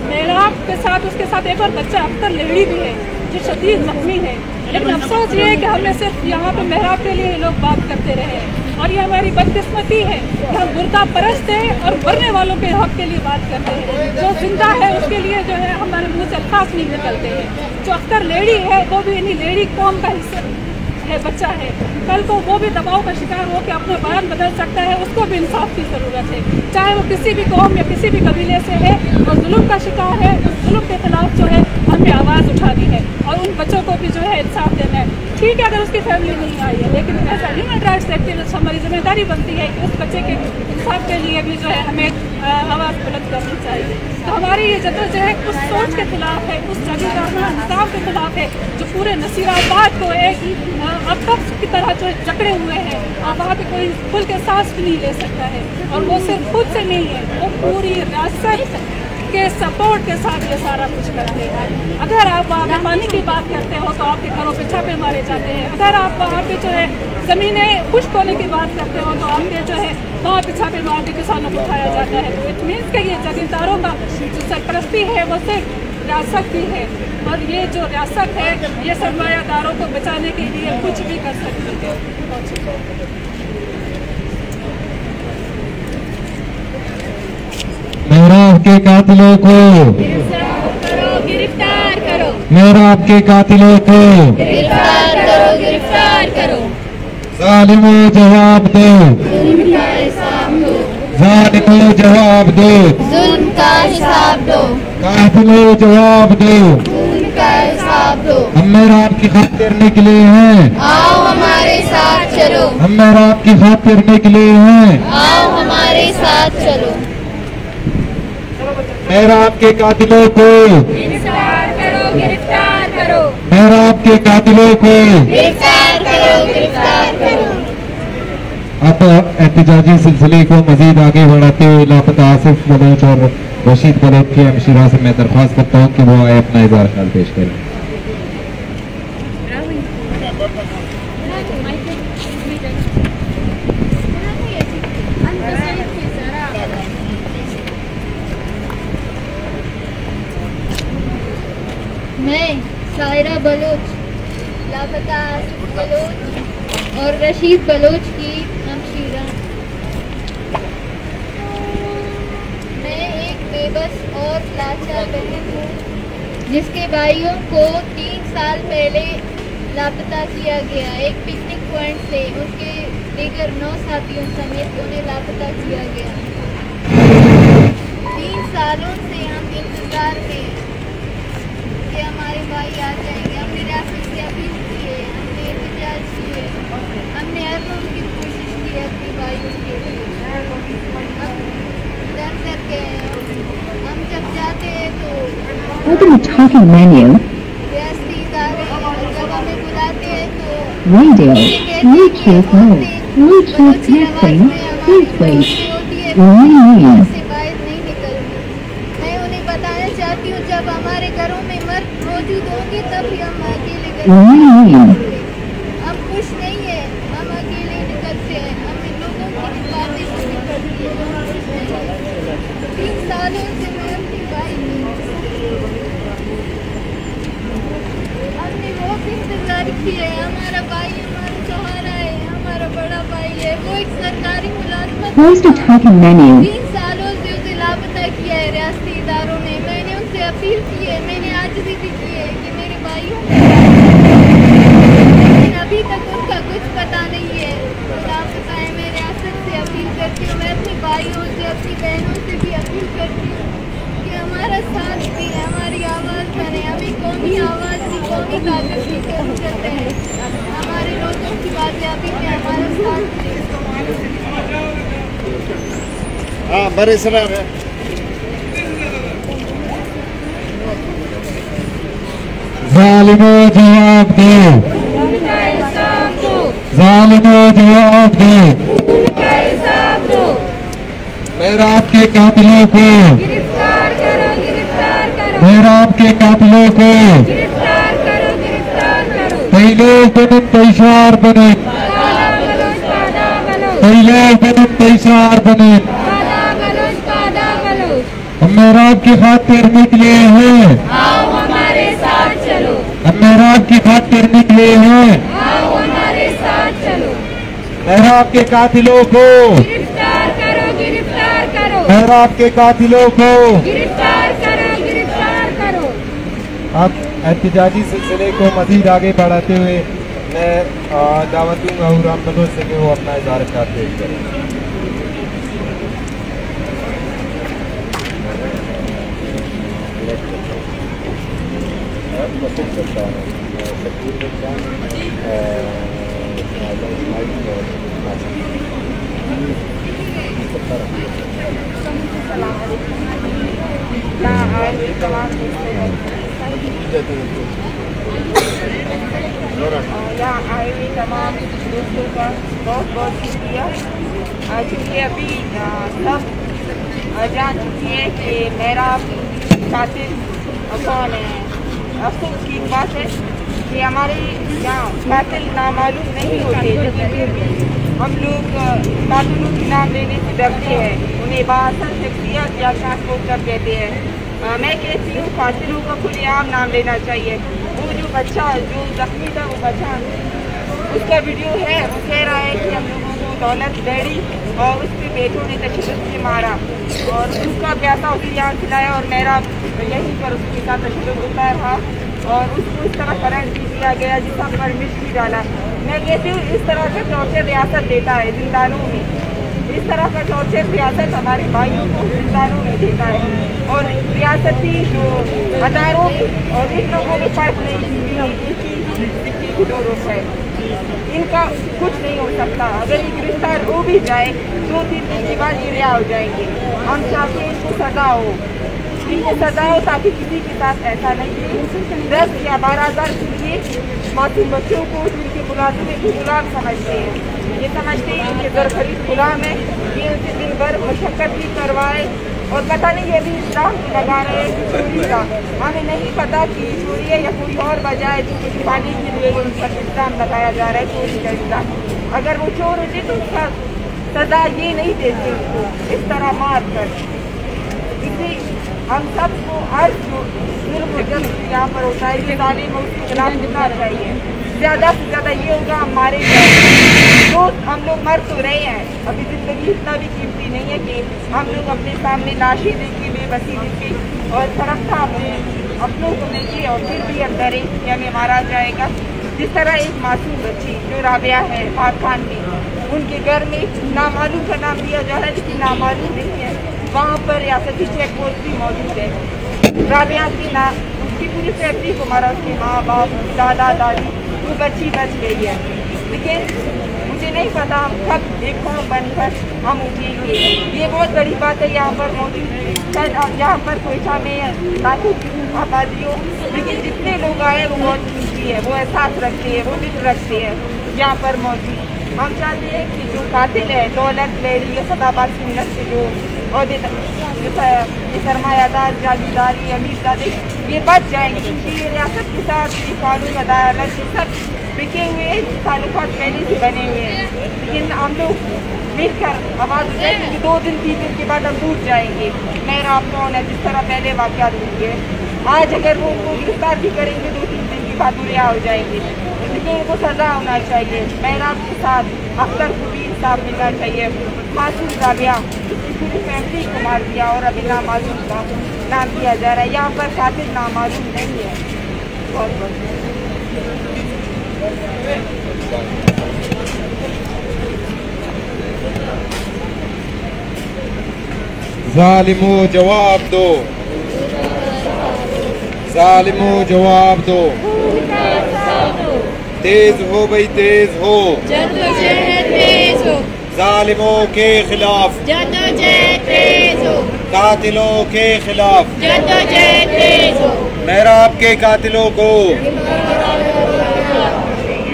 मेहराब के साथ उसके साथ एक और बच्चा अख्तर लेडी भी है जो शदीद जख्मी है। लेकिन अफसोस ये है कि हमें सिर्फ यहाँ पे मेहराब के लिए लोग बात करते रहे हैं, और ये हमारी बदकिस्मती है कि हम मुर्दा परस्त हैं और मरने वालों के हक के लिए बात करते हैं। जो जिंदा है उसके लिए जो है हमारे मुँह से अल्फाज नहीं निकलते हैं। जो अख्तर लेडी है वो भी इन्हीं लेडी कौम का हिस्सा है, बच्चा है। कल को वो भी दबाव का शिकार हो के अपना बयान बदल सकता है, उसको भी इंसाफ की ज़रूरत है। चाहे वो किसी भी कौम या किसी भी कबीले से है और जुल्म का शिकार है, उस जुल्म के खिलाफ जो है हमें आवाज़ उठानी है और उन बच्चों को भी जो है इंसाफ देना है। ठीक है अगर उसकी फैमिली नहीं आई है, लेकिन ऐसा ह्यूमन राइट्स एक्टिविस्ट हमारी जिम्मेदारी बनती है कि उस बच्चे के इंसाफ के लिए भी जो है हमें आवाज़ बुलंद करनी चाहिए। तो हमारी ये जद्दोजहद उस सोच के खिलाफ है, उस जदीदाना निज़ाम के खिलाफ है जो पूरे नसीराबाद को एक अब तक की तरह जो जकड़े हुए हैं। अब वहाँ पे कोई खुल के सांस भी नहीं ले सकता है, और वो सिर्फ खुद से नहीं है, वो पूरी रियासत के सपोर्ट के साथ ये सारा कुछ करते हैं। अगर आप वहाँ पे पानी की बात करते हो तो आपके घरों पे छापे मारे जाते हैं। अगर आप वहाँ पे जो है ज़मीनें खुश्क होने की बात करते हो तो आपके जो है वहाँ पे छापे मार के किसानों को उठाया जाता है। तो इट मीन्स कि ये जगीरदारों का जो सरपरस्ती है वो सिर्फ रियासत की है, और ये जो रियासत है ये सरमायादारों को बचाने के लिए कुछ भी कर सकती है। मेहराब के कातिलों को गिरफ्तार करो, मेहराब के कातिलों को गिरफ्तार करो, गिरफ्तार करो। जालिमों जवाब दो, जुल्म का हिसाब दो, जालिमों जवाब दो, जुल्म का हिसाब दो, कातिलों जवाब दो। जुल्म का हिसाब दो। हम मेहराब की खातिर निकले हैं, आओ हमारे साथ चलो, हम मेहराब की खातिर निकले हैं। आओ हमारे साथ चलो। मेहराब के कातिलों को गिरफ्तार करो, गिरफ्तार करो, मेहराब के कातिलों को गिरफ्तार करो, गिरफ्तार करो। अब एहतजाजी सिलसिले को मजीद आगे बढ़ाते हुए लापता आसिफ बलोच और रशीद बलोच की हमशीरा से मैं दरख्वास्त करता हूँ कि वो आए अपना इज़हार ख्याल पेश करें। मैं सायरा बलोच, लापता आसिफ बलोच और रशीद बलोच की हमशीरा, मैं एक बेबस और लाचार बहन हूँ जिसके भाइयों को 3 साल पहले लापता किया गया। एक पिकनिक पॉइंट से उसके दीगर 9 साथियों समेत उन्हें लापता किया गया। 3 सालों से हम इंतजार में कि हमारे भाई आ जाएंगे। हमने रियासत से अपील की है, हमने एहतजाज किए, हमने हर मुमकिन कोशिश की है अपने भाइयों के लिए। डर डर के हम जब जाते हैं तो Open the talking menu. रियासती इदारे जब हमें बुलाते हैं तो Radio. Bluetooth mode. Bluetooth connecting. Please wait. Warning. से बाहर नहीं निकलती। मैं उन्हें बताना चाहती हूँ जब हमारे घरों में मर्द मौजूद होंगे तभी हम अकेले Warning. हम खुश नहीं है, हम अकेले निकलते हैं, हमें लोगों की बातें सुननी पड़ती है। 3 सालों से मैं अपनी भाई हमने बहुत इंतजार किया है। हमारा भाई हमारा सहारा है, हमारा बड़ा भाई है, वो एक सरकारी मुलाजमत। Close the talking menu. 3 सालों से उसे लापता किया है रियासती इदारों ने। मैंने उनसे अपील की है, मैंने आज भी की है कि मेरे भाइयों लेकिन अभी तक उनका कुछ पता नहीं है। तो लापता है। मैं रियासत से अपील करती हूँ, मैं अपने भाइयों से अपनी बहनों से भी अपील करती हूँ कि हमारा साथ दें, हमारी आवाज़ बने। हमें कौमी आवाज़ की, कौमी ताकत की जरूरत है। हमारे लोगों की बातें अभी भी हमारा साथ दें। हाँ बड़े सर जालिमों जवाब दो, जालिमों जवाब दो। मेहराब के कातिलों को, गिरफ्तार करो, गिरफ्तार करो, मेहराब के कातिलों को गिरफ्तार करो, गिरफ्तार करो। पहले दिन तैशार बने, काला बलोच, काला बलोच, पहले दिन तैशार बने। काला बलोच, काला बलोच। हम मेहराब की खातिर निकले हैं, आओ हमारे साथ चलो, हम मेहराब की खातिर निकले हैं। आओ हमारे साथ चलो। मेहराब के कातिलों को, गिरफ्तार करो, गिरफ्तार करो, मेहराब के कातिलों को। गिरफ्तार करो, गिरफ्तार करो। अब एहतजाजी सिलसिले को मजीद आगे बढ़ाते हुए मैं दावत दूंगा हुराम बलोच से कि वो अपना इज़हार ख्याल पेश करें। तमाम यहाँ आए हुए तमाम दोस्तों का बहुत बहुत शुक्रिया। चूँकि अभी सब जान चुकी है कि मेरा कातिल कौन है। अफसोस की बात है कि हमारे यहाँ कातिल नामालूम नहीं होते, हम लोग कातिलों के नाम लेने से डरते हैं, उन्हें बासर शख्सियत या ट्रांसपोर्ट कर देते हैं। मैं कहती हूँ कातिलों का खुलेआम नाम लेना चाहिए। वो जो बच्चा जो जख्मी था वो बच्चा, उसका वीडियो है, वो कह रहा है कि हम लोगों को दौलत डैडी और उसके बेटों ने तशद्दुद से मारा और उसका प्यासा उसे यहाँ खिलाया और मेरा यहीं पर उसके साथ तशद्दुद होता रहा और उसको इस तरह करंट भी दिया गया जिसका पर मिर्च भी डाला। मैं कहती हूँ इस तरह का टॉर्चर रियासत देता है जिंदानों में, इस तरह का टॉर्चर रियासत हमारे भाइयों को जिंदानों में देता है और रियासती जो अदारों और इन लोगों में फर्क नहीं है, इनका कुछ नहीं हो सकता। अगर ये गिरफ्तार हो भी जाए 2-3 दिन के बाद ये रिहा हो जाएंगे। हम चाहते हैं इनको सजा हो, इनको सजा हो ताकि किसी के साथ ऐसा नहीं हो। 10 या 12,000 के लिए मासूम बच्चों को जिनके मुलाजिम को गुलाम समझते हैं, ये समझते हैं कि घर खरीद गुलाम है, ये उनसे दिन भर मशक्कत भी करवाए और पता नहीं ये भी इल्जाम लगा रहे हैं कि चोरी का। हमें नहीं पता कि चोरी है या कोई और वजह है जो छुपाने के लिए उन पर इल्जाम लगाया जा रहा है, चोरी का इल्जाम। अगर वो चोर होते तो उसका सजा ये नहीं देते उनको इस तरह मार कर। इसी हम सबको हर जो जुल्म जब यहाँ पर होता है ये तालीम उसके खिलाफ होना चाहिए। ज़्यादा से ज़्यादा ये होगा हमारे तो हम लोग मर तो रहे हैं, अभी ज़िंदगी इतना भी कीमती नहीं है कि हम लोग अपने सामने लाशें देखें, बेबसी देखें और तरफ्ता अपनों को देखें और फिर भी हम डरे कि हमें मारा जाएगा। जिस तरह एक मासूम बच्ची जो राबिया है पाक खान में, उनके घर में नामालूम का नाम दिया जा रहा है लेकिन नामालूम नहीं है, वहाँ पर रियासती चेक पोस्ट भी मौजूद है। राबिया की उसकी पूरी फैमिली को मारा, उसके माँ बाप दादा दादी, वो बच्ची बच गई है। लेकिन मुझे नहीं पता हम कब एक कौम बनकर हम उठेंगे। ये बहुत बड़ी बात है यहाँ पर मौजूद है। यहाँ पर कोयटा में लाखों की आबादी हो लेकिन जितने लोग आए वो बहुत कीमती है, वो एहसास रखते हैं, वो दिल रखते हैं यहाँ पर मौजूद। हम चाहते हैं कि जो कातिल है दौलत लेरी सदाबाद की मिलत से जो और सरमायादार जागीरदारी अमीरजादे ये बच जाएंगे क्योंकि ये रियासत के साथ ये कानून अदालत ये सब बिके हुए ताल्लुकात पहले से बने हुए हैं। लेकिन हम लोग मिलकर आवाज़ उठाएंगे कि 2 दिन 3 दिन के बाद हम टूट जाएंगे। मेरा आप कौन है जिस तरह पहले वाक़यात हुए, आज अगर वो उनको गिरफ्तार भी करेंगे 2-3 दिन के बाद वो रिहा हो जाएंगे। लेकिन उनको सज़ा होना चाहिए। मेरा के साथ अख्तर को भी इंसाफ मिलना चाहिए। मासूम राबिया उसकी पूरी फैमिली को मार दिया और अभी नामालूम का नाम दिया जा रहा है। यहाँ पर कातिल नामालूम नहीं है। बहुत बहुत जालिमो जवाब दो, जालिमो जवाब दो, तेज हो भाई तेज हो, जद्दोजहद तेज हो, जालिमों के खिलाफ जद्दोजहद तेज हो, कातिलों के खिलाफ जद्दोजहद तेज हो। मेहराब के कातिलों को,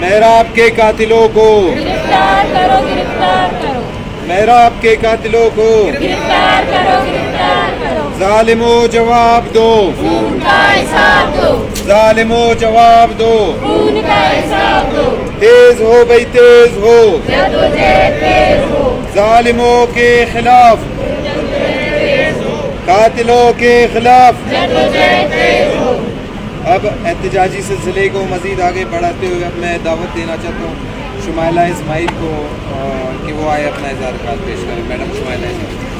मेहराब के कातिलों को गिरफ्तार करो, गिरफ्तार करो, मेहराब के कातिलों को गिरफ्तार करो, गिरफ्तार करो। जालिमो जवाब दो, खून का हिसाब दो, जालिमो जवाब दो, खून का हिसाब दो, तेज हो भाई तेज हो, जद्दोजहद तेज हो, जालिमों के खिलाफ कातिलों के खिलाफ। अब एहतजाजी सिलसिले को मज़ीद आगे बढ़ाते हुए अब मैं दावत देना चाहता हूँ शुमाइला इस्माइल को कि वो आए अपना इज़हार ख्याल पेश करें। मैडम शुमाइला इस्माइल।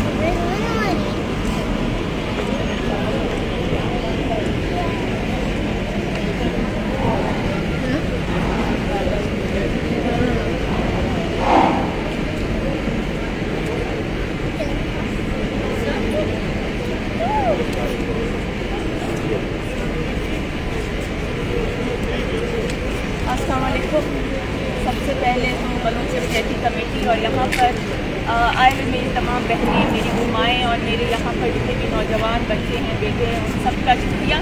सबसे पहले तो बलूचिस्तान कमेटी और यहाँ पर आए हुए मेरी तमाम बहनें भी नौजवान बच्चे हैं, बेटे हैं, उन सबका शुक्रिया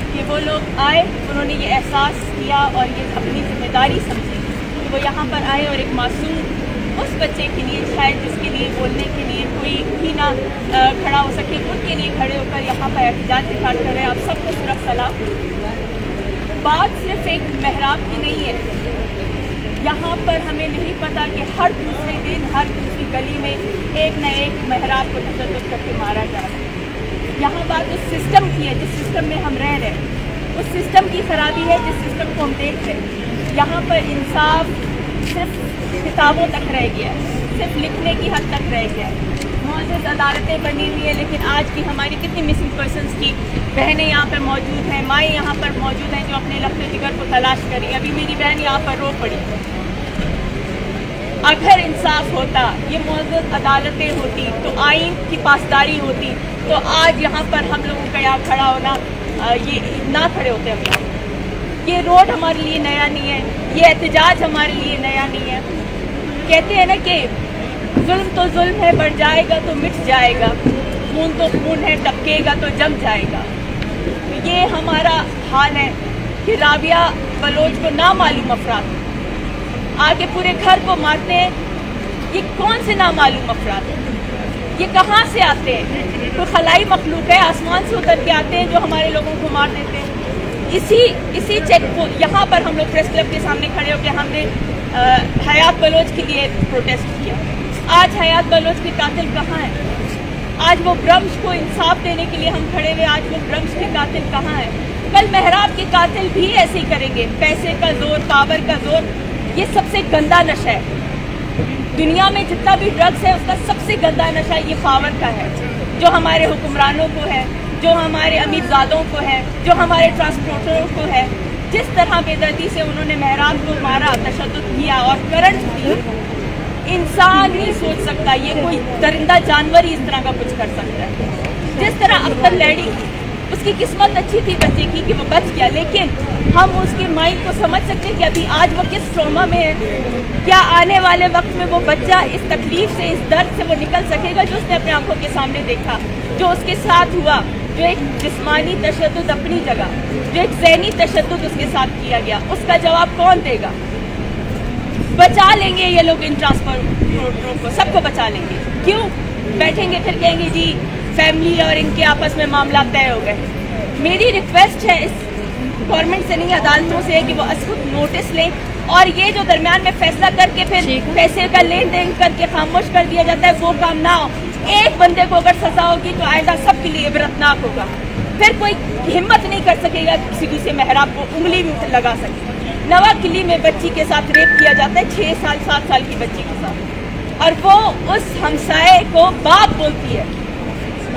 कि वो लोग आए, उन्होंने ये एहसास किया और ये अपनी जिम्मेदारी समझी कि वो यहाँ पर आए और एक मासूम उस बच्चे के लिए शायद जिसके लिए बोलने के लिए कोई भी ना खड़ा हो सके, उनके लिए खड़े होकर यहाँ पर एहतजाज दिखाट कर रहे हैं। आप सबको सिर्फ सलाम। बात सिर्फ एक मेहराब की नहीं है, यहाँ पर हमें नहीं पता कि हर दूसरे दिन हर दूसरी गली में एक न एक मेहराब को तशद्दुद करके मारा जा रहा है। यहाँ बात उस सिस्टम की है जिस सिस्टम में हम रह रहे हैं, उस सिस्टम की खराबी है जिस सिस्टम को हम देख रहे हैं। यहाँ पर इंसाफ सिर्फ किताबों तक रह गया है, सिर्फ लिखने की हद तक रह गया है। मौजूद अदालतें बनी हुई है, लेकिन आज की हमारी कितनी मिसिंग पर्सनस की बहनें यहाँ पर मौजूद हैं, माएँ यहाँ पर मौजूद हैं जो अपने लफ्ज़ जिगर को तलाश करी। अभी मेरी बहन यहाँ पर रो पड़ी। अगर इंसाफ होता, ये मौजूद अदालतें होती, तो आइन की पासदारी होती, तो आज यहाँ पर हम लोगों का यहाँ खड़ा होना ये ना खड़े होते हम यहाँ। ये रोड हमारे लिए नया नहीं है, ये एहतजाज हमारे लिए नया नहीं है। कहते हैं ना कि जुल्म तो जुल्म है, बढ़ जाएगा तो मिट जाएगा, खून तो खून है, टपकेगा तो जम जाएगा। तो ये हमारा हाल है कि राबिया बलोच को नामालूम अफराद आगे पूरे घर को मारते हैं। ये कौन से नामालूम अफराद हैं? ये कहाँ से आते हैं? कोई खलाई मखलूक है, आसमान से उतर के आते हैं जो हमारे लोगों को मार देते हैं। इसी चेक को यहाँ पर हम लोग प्रेस क्लब के सामने खड़े होकर हमने हयात बलोच के लिए प्रोटेस्ट किया। आज हयात बलोच के कातिल कहाँ है? आज वो ब्रह्म्स को इंसाफ देने के लिए हम खड़े हुए, आज वो ब्रह्म्स के कातिल कहाँ है? कल मेहराब के कातिल भी ऐसे ही करेंगे। पैसे का जोर, पावर का जोर, ये सबसे गंदा नशा है। दुनिया में जितना भी ड्रग्स है उसका सबसे गंदा नशा ये पावर का है, जो हमारे हुक्मरानों को है, जो हमारे अमीरजादों को है, जो हमारे ट्रांसपोर्टरों को है। जिस तरह बेदर्दी से उन्होंने मेहराब को मारा, तशद्दुद किया और करंट दी, इंसान नहीं सोच सकता, ये कोई दरिंदा जानवर ही इस तरह का कुछ कर सकता है। जिस तरह अख्तर लैडी, उसकी किस्मत अच्छी थी बच्चे की कि वो बच गया, लेकिन हम उसके माइंड को समझ सकते हैं कि अभी आज वो किस ट्रॉमा में है। क्या आने वाले वक्त में वो बच्चा इस तकलीफ से, इस दर्द से वो निकल सकेगा जो उसने अपने आंखों के सामने देखा, जो उसके साथ हुआ, जो एक जिस्मानी तशद्दुद अपनी जगह, जो एक ज़हनी तशद्दुद उसके साथ किया गया, उसका जवाब कौन देगा? बचा लेंगे ये लोग इन ट्रांसपोर्टरों को, सबको बचा लेंगे। क्यों? बैठेंगे फिर कहेंगे जी फैमिली और इनके आपस में मामला तय हो गए। मेरी रिक्वेस्ट है इस गवर्नमेंट से नहीं, अदालतों से है कि वो असकुत नोटिस लें और ये जो दरमियान में फैसला करके फिर पैसे का लेन देन करके खामोश कर दिया जाता है, वो काम ना हो। एक बंदे को अगर सजा होगी तो आइंदा सबके लिए इबरतनाक होगा। फिर कोई हिम्मत नहीं कर सकेगा किसी दूसरे मेहराब को उंगली भी लगा सके। नवा किली में बच्ची के साथ रेप किया जाता है, 6 साल 7 साल की बच्ची के साथ, और वो उस हमसाये को बाप बोलती है।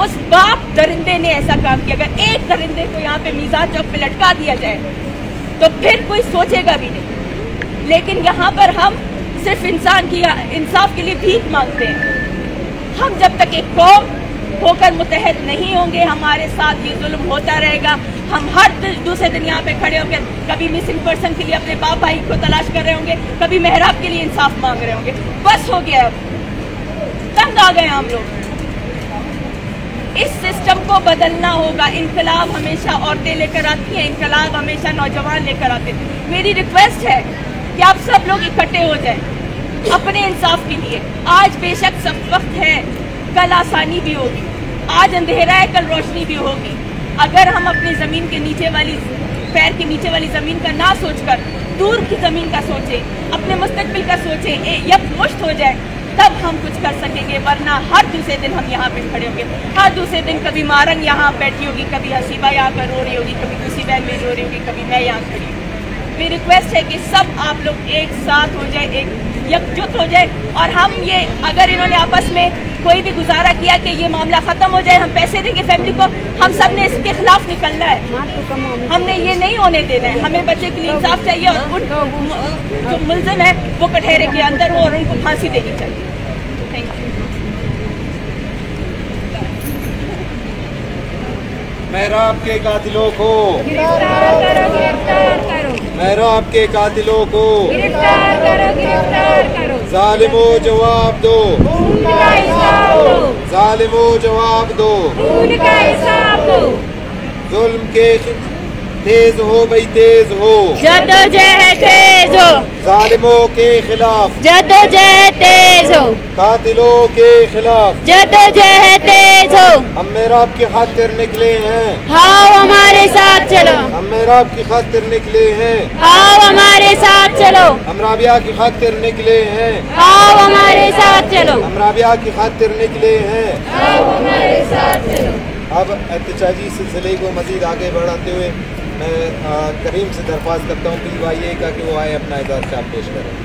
उस बाप दरिंदे ने ऐसा काम किया। अगर एक दरिंदे को यहाँ पे मीज़ान चौक पे लटका दिया जाए तो फिर कोई सोचेगा भी नहीं, लेकिन यहाँ पर हम सिर्फ इंसान की इंसाफ के लिए भीख मांगते हैं। हम जब तक एक कौम होकर मुतहद नहीं होंगे, हमारे साथ ये जुल्म होता रहेगा। हम हर दूसरे दिन यहाँ पे खड़े होकर कभी मिसिंग पर्सन के लिए अपने बाप भाई को तलाश कर रहे होंगे, कभी मेहराब के लिए इंसाफ मांग रहे होंगे। बस हो गया, अब तंग आ गए हम लोग। इस सिस्टम को बदलना होगा। इनकलाब हमेशा औरतें लेकर आती हैं, इनकलाब हमेशा नौजवान लेकर आते हैं। मेरी रिक्वेस्ट है कि आप सब लोग इकट्ठे हो जाएं अपने इंसाफ के लिए। आज बेशक सब वक्त है, कल आसानी भी होगी। आज अंधेरा है, कल रोशनी भी होगी। अगर हम अपनी ज़मीन के नीचे वाली, पैर के नीचे वाली ज़मीन का ना सोचकर दूर की ज़मीन का सोचें, अपने मुस्तकबिल का सोचें, यकमुश्त हो जाए, तब हम कुछ कर सकेंगे। वरना हर दूसरे दिन हम यहाँ पे खड़े होंगे। हर दूसरे दिन कभी मारंग यहाँ बैठी होगी, कभी हसीबा यहाँ पर रो रही होगी, कभी दूसरी बहन में रो रही होगी, कभी मैं यहाँ खड़ी होगी। मेरी रिक्वेस्ट है कि सब आप लोग एक साथ हो जाए, एक एकजुट हो जाए, और हम ये, अगर इन्होंने आपस में कोई भी गुजारा किया कि ये मामला ख़त्म हो जाए, हम पैसे देंगे फैमिली को, हम सब ने इसके खिलाफ निकलना है। हमने ये नहीं होने देना है। हमें बच्चे के लिए इंसाफ चाहिए और उन जो मुल्ज़िम है वो कटहरे के अंदर हो और उनको फांसी देनी चाहिए। Thank you. मेहराब के कातिलों को गिरफ्तार करो, गिरफ्तार करो। मेहराब के कातिलों को गिरफ्तार करो, गिरफ्तार करो। जालिमो जवाब दो, जालिमो जवाब दो, जुल्म के तेज हो भाई तेज हो, जद्दोजहद तेज हो, जालिमों के खिलाफ जद्दोजहद तेज हो, कातिलों के खिलाफ जद्दोजहद तेज हो। हम मेराब की खातिर निकले हैं, आओ हमारे साथ चलो, हम मेराब की खातिर निकले हैं, आओ हमारे साथ चलो, हम राबिया की खातिर निकले हैं, आओ हमारे साथ चलो, हम राबिया की खातिर निकले हैं, आओ हमारे साथ चलो। अब एहतजाजी सिलसिले को मजीद आगे बढ़ाते हुए मैं करीम से दरख्वास्त करता हूँ PYA का कि वो आए अपना एहतजाज पेश करें।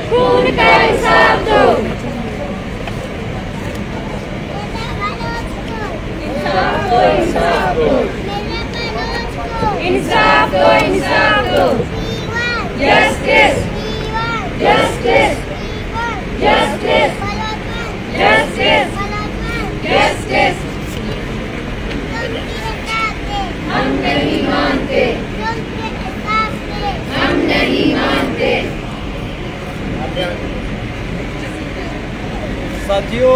खून का हिसाब दो, इंसाफ दो, इंसाफ दो, इंसाफ दो, इंसाफ दो, justice, justice, justice, justice, justice. हम नहीं मानते, हम नहीं मानते। साथियों,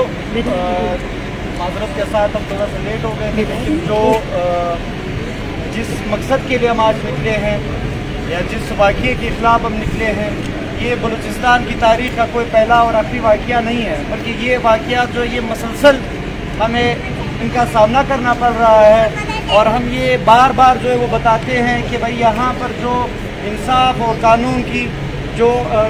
माजरत के साथ हम थोड़ा सा लेट हो गए थे, लेकिन जो जिस मकसद के लिए हम आज निकले हैं या जिस वाक़े के ख़िलाफ़ हम निकले हैं, ये बलूचिस्तान की तारीख़ का कोई पहला और आखिरी वाक़या नहीं है, बल्कि ये वाक़या जो ये मसलसल हमें इनका सामना करना पड़ रहा है। और हम ये बार बार जो है वो बताते हैं कि भाई यहाँ पर जो इंसाफ और कानून की जो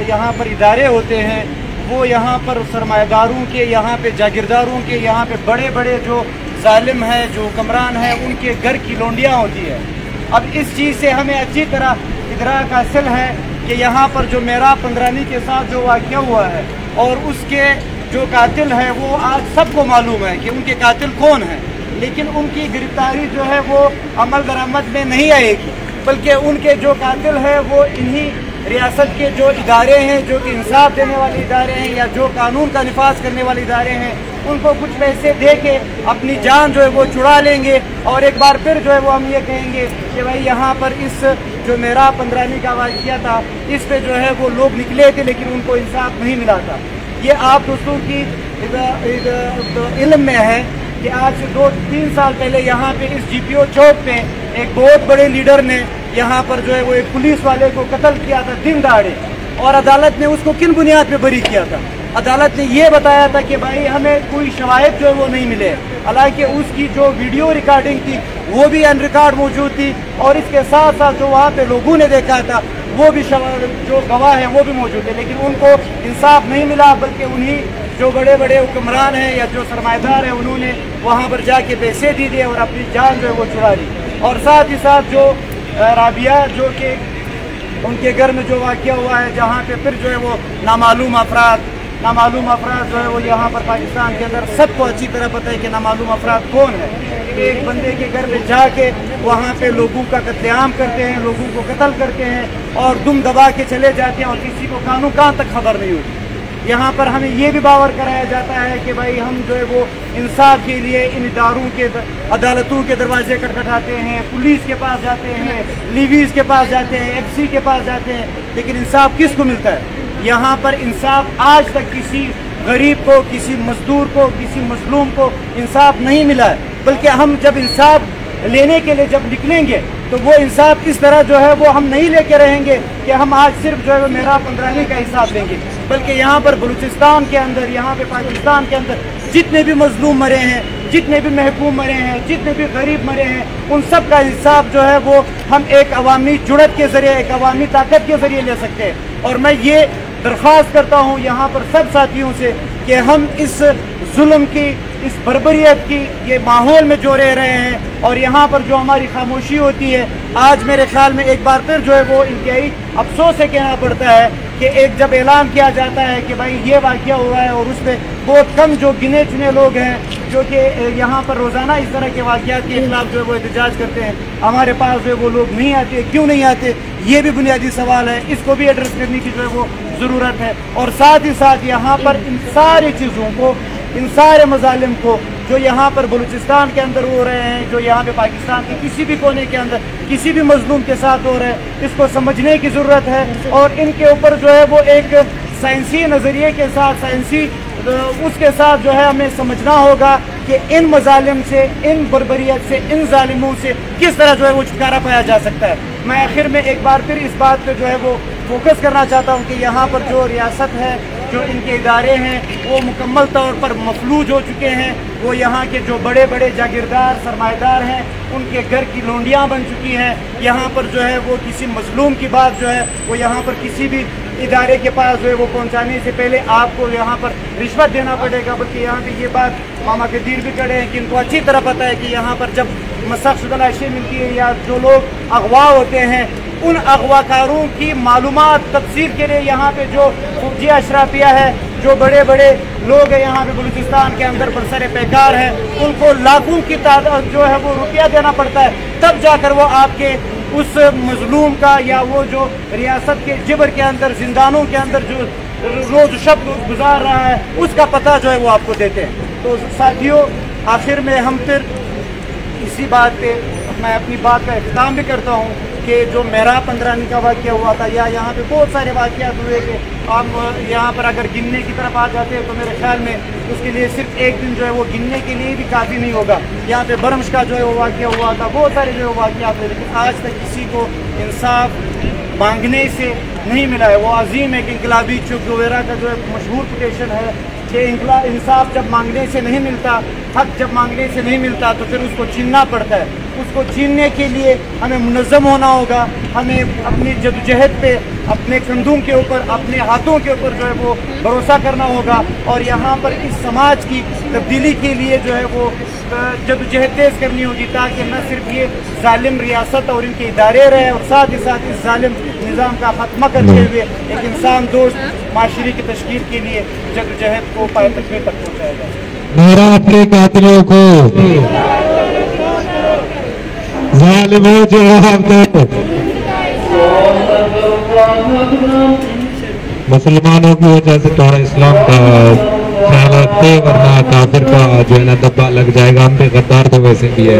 यहाँ पर इदारे होते हैं, वो यहाँ पर सरमायादारों के, यहाँ पे जागीरदारों के, यहाँ पे बड़े बड़े जो जालिम हैं, जो हुक्मरान हैं, उनके घर की लोंडियाँ होती है। अब इस चीज़ से हमें अच्छी तरह इदराक हासिल है कि यहाँ पर जो मेराब पंद्रानी के साथ जो वाक़या हुआ है और उसके जो कातिल है वो आज सबको मालूम है कि उनके कातिल कौन है, लेकिन उनकी गिरफ्तारी जो है वो अमल दरामद में नहीं आएगी, बल्कि उनके जो कातिल है वो इन्हीं रियासत के जो इदारे हैं, जो कि इंसाफ देने वाले इदारे हैं या जो कानून का निफाज करने वाले इदारे हैं, उनको कुछ पैसे दे के अपनी जान जो है वो छुड़ा लेंगे। और एक बार फिर जो है वो हम ये कहेंगे कि भाई यहाँ पर इस जो मेराब पंद्रानी का वाक़या था, इस पे जो है वो लोग निकले थे लेकिन उनको इंसाफ नहीं मिला था। ये आप दोस्तों की इल्म में है कि आज से 2-3 साल पहले यहाँ पे इस GPO चौक पे एक बहुत बड़े लीडर ने यहाँ पर जो है वो एक पुलिस वाले को कत्ल किया था दिन दहाड़े, और अदालत ने उसको किन बुनियाद पे बरी किया था? अदालत ने ये बताया था कि भाई हमें कोई शवाहिद जो है वो नहीं मिले, हालांकि उसकी जो वीडियो रिकॉर्डिंग थी वो भी अन रिकॉर्ड मौजूद थी, और इसके साथ साथ जो वहाँ पे लोगों ने देखा था वो भी जो गवाह हैं वो भी मौजूद है, लेकिन उनको इंसाफ नहीं मिला, बल्कि उन्हीं जो बड़े बड़े हुक्मरान हैं या जो सरमाएदार हैं उन्होंने वहाँ पर जाके पैसे दे दिए और अपनी जान जो है वो छुड़ा ली। और साथ ही साथ जो राबिया जो कि उनके घर में जो वाक़या हुआ है, जहाँ पे फिर जो है वो नामालूम अफराद जो है वो यहाँ पर पाकिस्तान के अंदर सबको अच्छी तरह पता है कि नामालूम अफराद कौन है। एक बंदे के घर में जाके वहाँ पे लोगों का कत्लेआम करते हैं, लोगों को कत्ल करते हैं और दुम दबा के चले जाते हैं और किसी को कानून कहाँ तक खबर नहीं होती। यहाँ पर हमें ये भी बावर कराया जाता है कि भाई हम जो है वो इंसाफ के लिए इन इदारों के, अदालतों के दरवाजे खटखटाते हैं, पुलिस के पास जाते हैं, लीवीज़ के पास जाते हैं, FC के पास जाते हैं, लेकिन इंसाफ किसको मिलता है? यहाँ पर इंसाफ आज तक किसी गरीब को, किसी मजदूर को, किसी मजलूम को इंसाफ नहीं मिला है। बल्कि हम जब इंसाफ लेने के लिए जब निकलेंगे तो वो इंसाफ इस तरह जो है वो हम नहीं लेके रहेंगे कि हम आज सिर्फ जो है वो मेराब पंद्रानी का हिसाब लेंगे, बल्कि यहाँ पर बलूचिस्तान के अंदर, यहाँ पे पाकिस्तान के अंदर जितने भी मजलूम मरे हैं, जितने भी महकूम मरे हैं, जितने भी गरीब मरे हैं, उन सब का इंसाफ जो है वो हम एक अवामी जुड़त के ज़रिए, एक अवामी ताकत के ज़रिए ले सकते हैं। और मैं ये दरख्वास्त करता हूँ यहाँ पर सब साथियों से कि हम इस जुल्म की, इस बर्बरियत की ये माहौल में जो रह रहे हैं और यहाँ पर जो हमारी खामोशी होती है, आज मेरे ख्याल में एक बार फिर जो है वो इंतहाई अफसोस से कहना पड़ता है कि एक जब ऐलान किया जाता है कि भाई ये वाक़या हुआ है और उसमें बहुत कम जो गिने चुने लोग हैं जो कि यहाँ पर रोज़ाना इस तरह के वाक़यात के खिलाफ जो है वो एहतजाज करते हैं, हमारे पास जो है वो लोग नहीं आते। क्यों नहीं आते, ये भी बुनियादी सवाल है, इसको भी एड्रेस करने की जो है वो ज़रूरत है। और साथ ही साथ यहाँ पर इन सारी चीज़ों को, इन सारे मज़ालिम को जो यहाँ पर बलूचिस्तान के अंदर हो रहे हैं, जो यहाँ पे पाकिस्तान के किसी भी कोने के अंदर किसी भी मजलूम के साथ हो रहे हैं, इसको समझने की ज़रूरत है। और इनके ऊपर जो है वो एक साइंसी नज़रिए के साथ, साइंसी उसके साथ जो है हमें समझना होगा कि इन मजालिम से, इन बर्बरियत से, इन जालिमों से किस तरह जो है वो छुटकारा पाया जा सकता है। मैं आखिर में एक बार फिर इस बात पे जो है वो फोकस करना चाहता हूँ कि यहाँ पर जो रियासत है, जो इनके इदारे हैं, वो मुकम्मल तौर पर मफलूज हो चुके हैं। वो यहाँ के जो बड़े बड़े जागीरदार सरमाएदार हैं, उनके घर की लोंडियाँ बन चुकी हैं। यहाँ पर जो है वो किसी मजलूम की बात जो है वो यहाँ पर किसी भी इदारे के पास जो है वो पहुँचाने से पहले आपको यहाँ पर रिश्वत देना पड़ेगा। बल्कि यहाँ पे ये बात मामा कदीर भी खड़े हैं कि इनको अच्छी तरह पता है कि यहाँ पर जब मसख्शुदा अशिया मिलती है या जो लोग अगवा होते हैं, उन अगवाकारों की मालूमात तफसीर के लिए यहाँ पे जो फौजी अशराफिया है, जो बड़े बड़े लोग हैं यहाँ पे बलूचिस्तान के अंदर बरसरे पैकार हैं, उनको लाखों की तादाद जो है वो रुपया देना पड़ता है, तब जाकर वो आपके उस मजलूम का या वो जो रियासत के जिबर के अंदर, जिंदानों के अंदर जो रोज शब गुजार रहा है, उसका पता जो है वो आपको देते हैं। तो साथियों, आखिर में हम फिर इसी बात पे मैं अपनी बात का इख्तिताम भी करता हूँ कि जो मेहराब 15 का वाक़या हुआ था, या यहाँ पे बहुत सारे वाक़यात हुए कि हम यहाँ पर अगर गिनने की तरफ आ जाते हैं तो मेरे ख्याल में उसके लिए सिर्फ एक दिन जो है वो गिनने के लिए भी काफ़ी नहीं होगा। यहाँ पे बरमश का जो है वो वाक़या हुआ था, बहुत सारे जो है वाक़यात हुए, लेकिन आज तक किसी को इंसाफ मांगने से नहीं मिला है। वो अजीम एक इनकलाबी चुप वगैरह का जो है मशहूर कोटेशन है कि इंसाफ जब मांगने से नहीं मिलता, हक जब मांगने से नहीं मिलता तो फिर उसको छीनना पड़ता है। उसको छीनने के लिए हमें मुनज़्ज़म होना होगा, हमें अपनी जदोजहद पे, अपने कंधों के ऊपर, अपने हाथों के ऊपर जो है वो भरोसा करना होगा। और यहाँ पर इस समाज की तब्दीली के लिए जो है वो जदोजहद तेज़ करनी होगी, ताकि न सिर्फ ये जालिम रियासत और इनके इदारे रहे, और साथ ही साथ इस जालिम निज़ाम का खात्मा करते हुए एक इंसान दोस्त माशरे की तश्कील के लिए जदोजहद को पाए तक पहुँचाया जाए। मेरा अपने कातिलों को जालिमों जवाब दो। मुसलमानों की वजह से थोड़ा इस्लाम का ख्याल रखते, वरना काफिर का जो है ना दब्बा लग जाएगा। हम पे गद्दार तो वैसे भी है।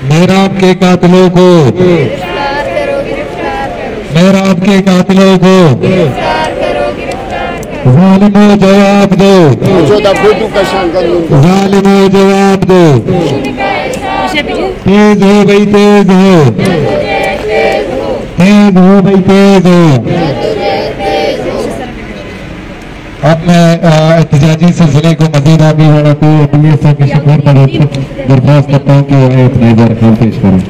मेरा आपके कातिलों को, मेरा आपके कातिलों को जालिमों जवाब दो, जालिमों जवाब दो। तेज हो भाई, तेज हो, तेज हो भाई, तेज हो। अब मैं एहतजाजी सिलसिले को मजीद आगे बढ़ाते हुए अपने के सपोर्ट पर दरख्वास्त करता हूँ कि वो अपना इज़हार ख्याल पेश करें।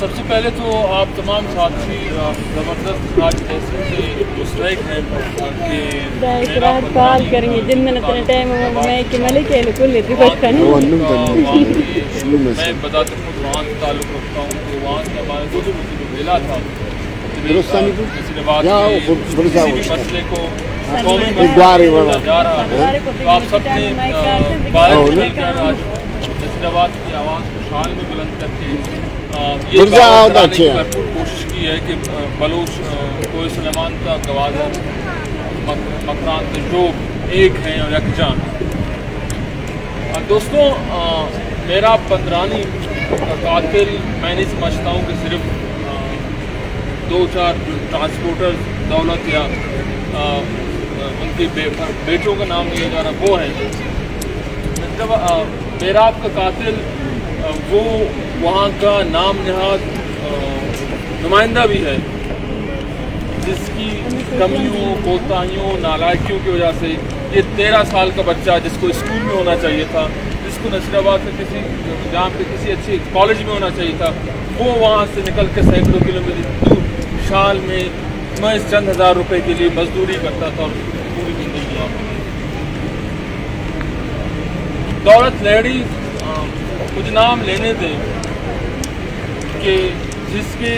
सबसे पहले तो आप तमाम साथी ज़बरदस्त आज ऐसे से मुस्तैद हैं कि कॉल करेंगे जिन में इतने टाइम मैं कि मलिक है कुल लेती कुछ करने मैं बताते खुद वहाँ से ताल्लुक़ रखता हूँ, तो वहाँ से हमारे जो मिला था मसले को जा रहा है, तो आप सबने नसीराबाद की आवाज़ को शान में बुलंद करके ये भरपूर कोशिश की है कि बलूच कोई सलेमान का गवादर मकरान तजोब एक हैं और यकजान। दोस्तों मेरा पंद्रानी का कातिल मैं नहीं समझता हूँ कि सिर्फ 2-4 ट्रांसपोर्टर दौलत या उनके बेटों का नाम लिया जा रहा वो है। मतलब मेरा आपका कातिल वो वहाँ का नाम नहाद नुमाइंदा भी है, जिसकी कमियों कोताहियों नालायकियों की वजह से ये 13 साल का बच्चा जिसको स्कूल में होना चाहिए था, जिसको नसीराबाद में किसी जहाँ पे किसी अच्छे कॉलेज में होना चाहिए था, वो वहाँ से निकल के सैकड़ों किलोमीटर दूर शाल में मैं इस चंद हज़ार रुपए के लिए मजदूरी करता था और पूरी जिंदगी। दौलत लहड़ी कुछ नाम लेने दें कि जिसके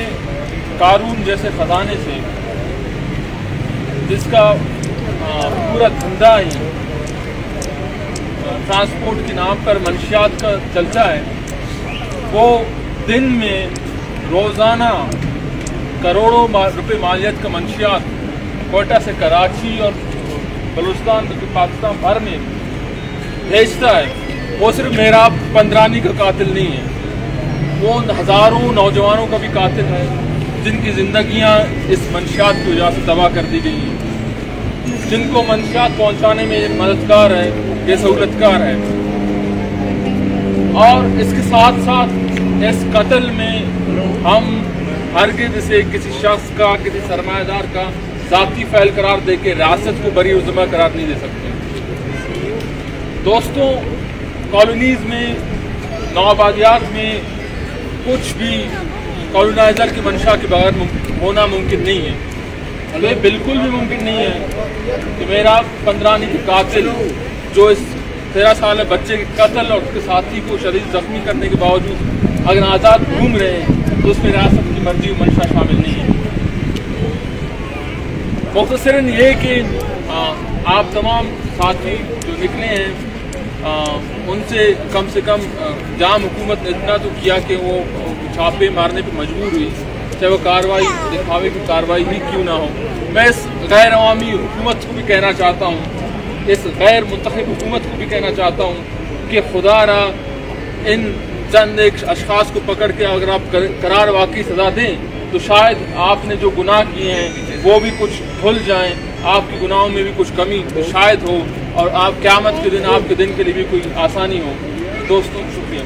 कारून जैसे ख़जाने से जिसका पूरा धंधा ही ट्रांसपोर्ट के नाम पर मंशियात का चलता है, वो दिन में रोज़ाना करोड़ों रुपए मालियत का मंशियात कोयटा से कराची और बलूचिस्तान पाकिस्तान भर में भेजता है। वो सिर्फ मेरा पंद्रानी का कातिल नहीं है, वो हज़ारों नौजवानों का भी कातिल है जिनकी ज़िंदगियां इस मंशियात की वजह से तबाह कर दी गई हैं, जिनको मंशियात पहुंचाने में मददगार है, ये सहूलतकार है। और इसके साथ साथ इस कत्ल में हम हरगिज़ इसे किसी शख्स का किसी सरमायादार का ज़ाती फ़ैल करार दे के रियासत को बरी और ज़िम्मा करार नहीं दे सकते। दोस्तों कॉलोनीज़ में नौआबादियात में कुछ भी कॉलोनाइज़र की मंशा के बगैर होना मुमकिन नहीं है। ये बिल्कुल भी मुमकिन नहीं है कि मेरा पंद्रानी की कातिल जो इस 13 साल बच्चे के कत्ल और उसके साथी को शदीद जख्मी करने के बावजूद अगर आज़ाद घूम रहे हैं तो उसमें रियासत की मर्जी और मंशा शामिल नहीं है। मुख्तसरन ये कि आप तमाम साथी जो निकले हैं उनसे कम जाम हुकूमत ने इतना तो किया कि वो छापे मारने पर मजबूर हुई, चाहे वो कार्रवाई दिखावे की कार्रवाई ही क्यों ना हो। मैं इस गैर अवामी हुकूमत को भी कहना चाहता हूँ, इस गैर मुंतखब हुकूमत को भी कहना चाहता हूँ कि खुदारा इन चंद एक अशखास को पकड़ के अगर आप करार वाकई सज़ा दें तो शायद आपने जो गुनाह किए हैं वो भी कुछ धुल जाएं, आपके गुनाहों में भी कुछ कमी शायद हो और आप क़यामत के दिन आपके दिन के लिए भी कोई आसानी हो। दोस्तों शुक्रिया।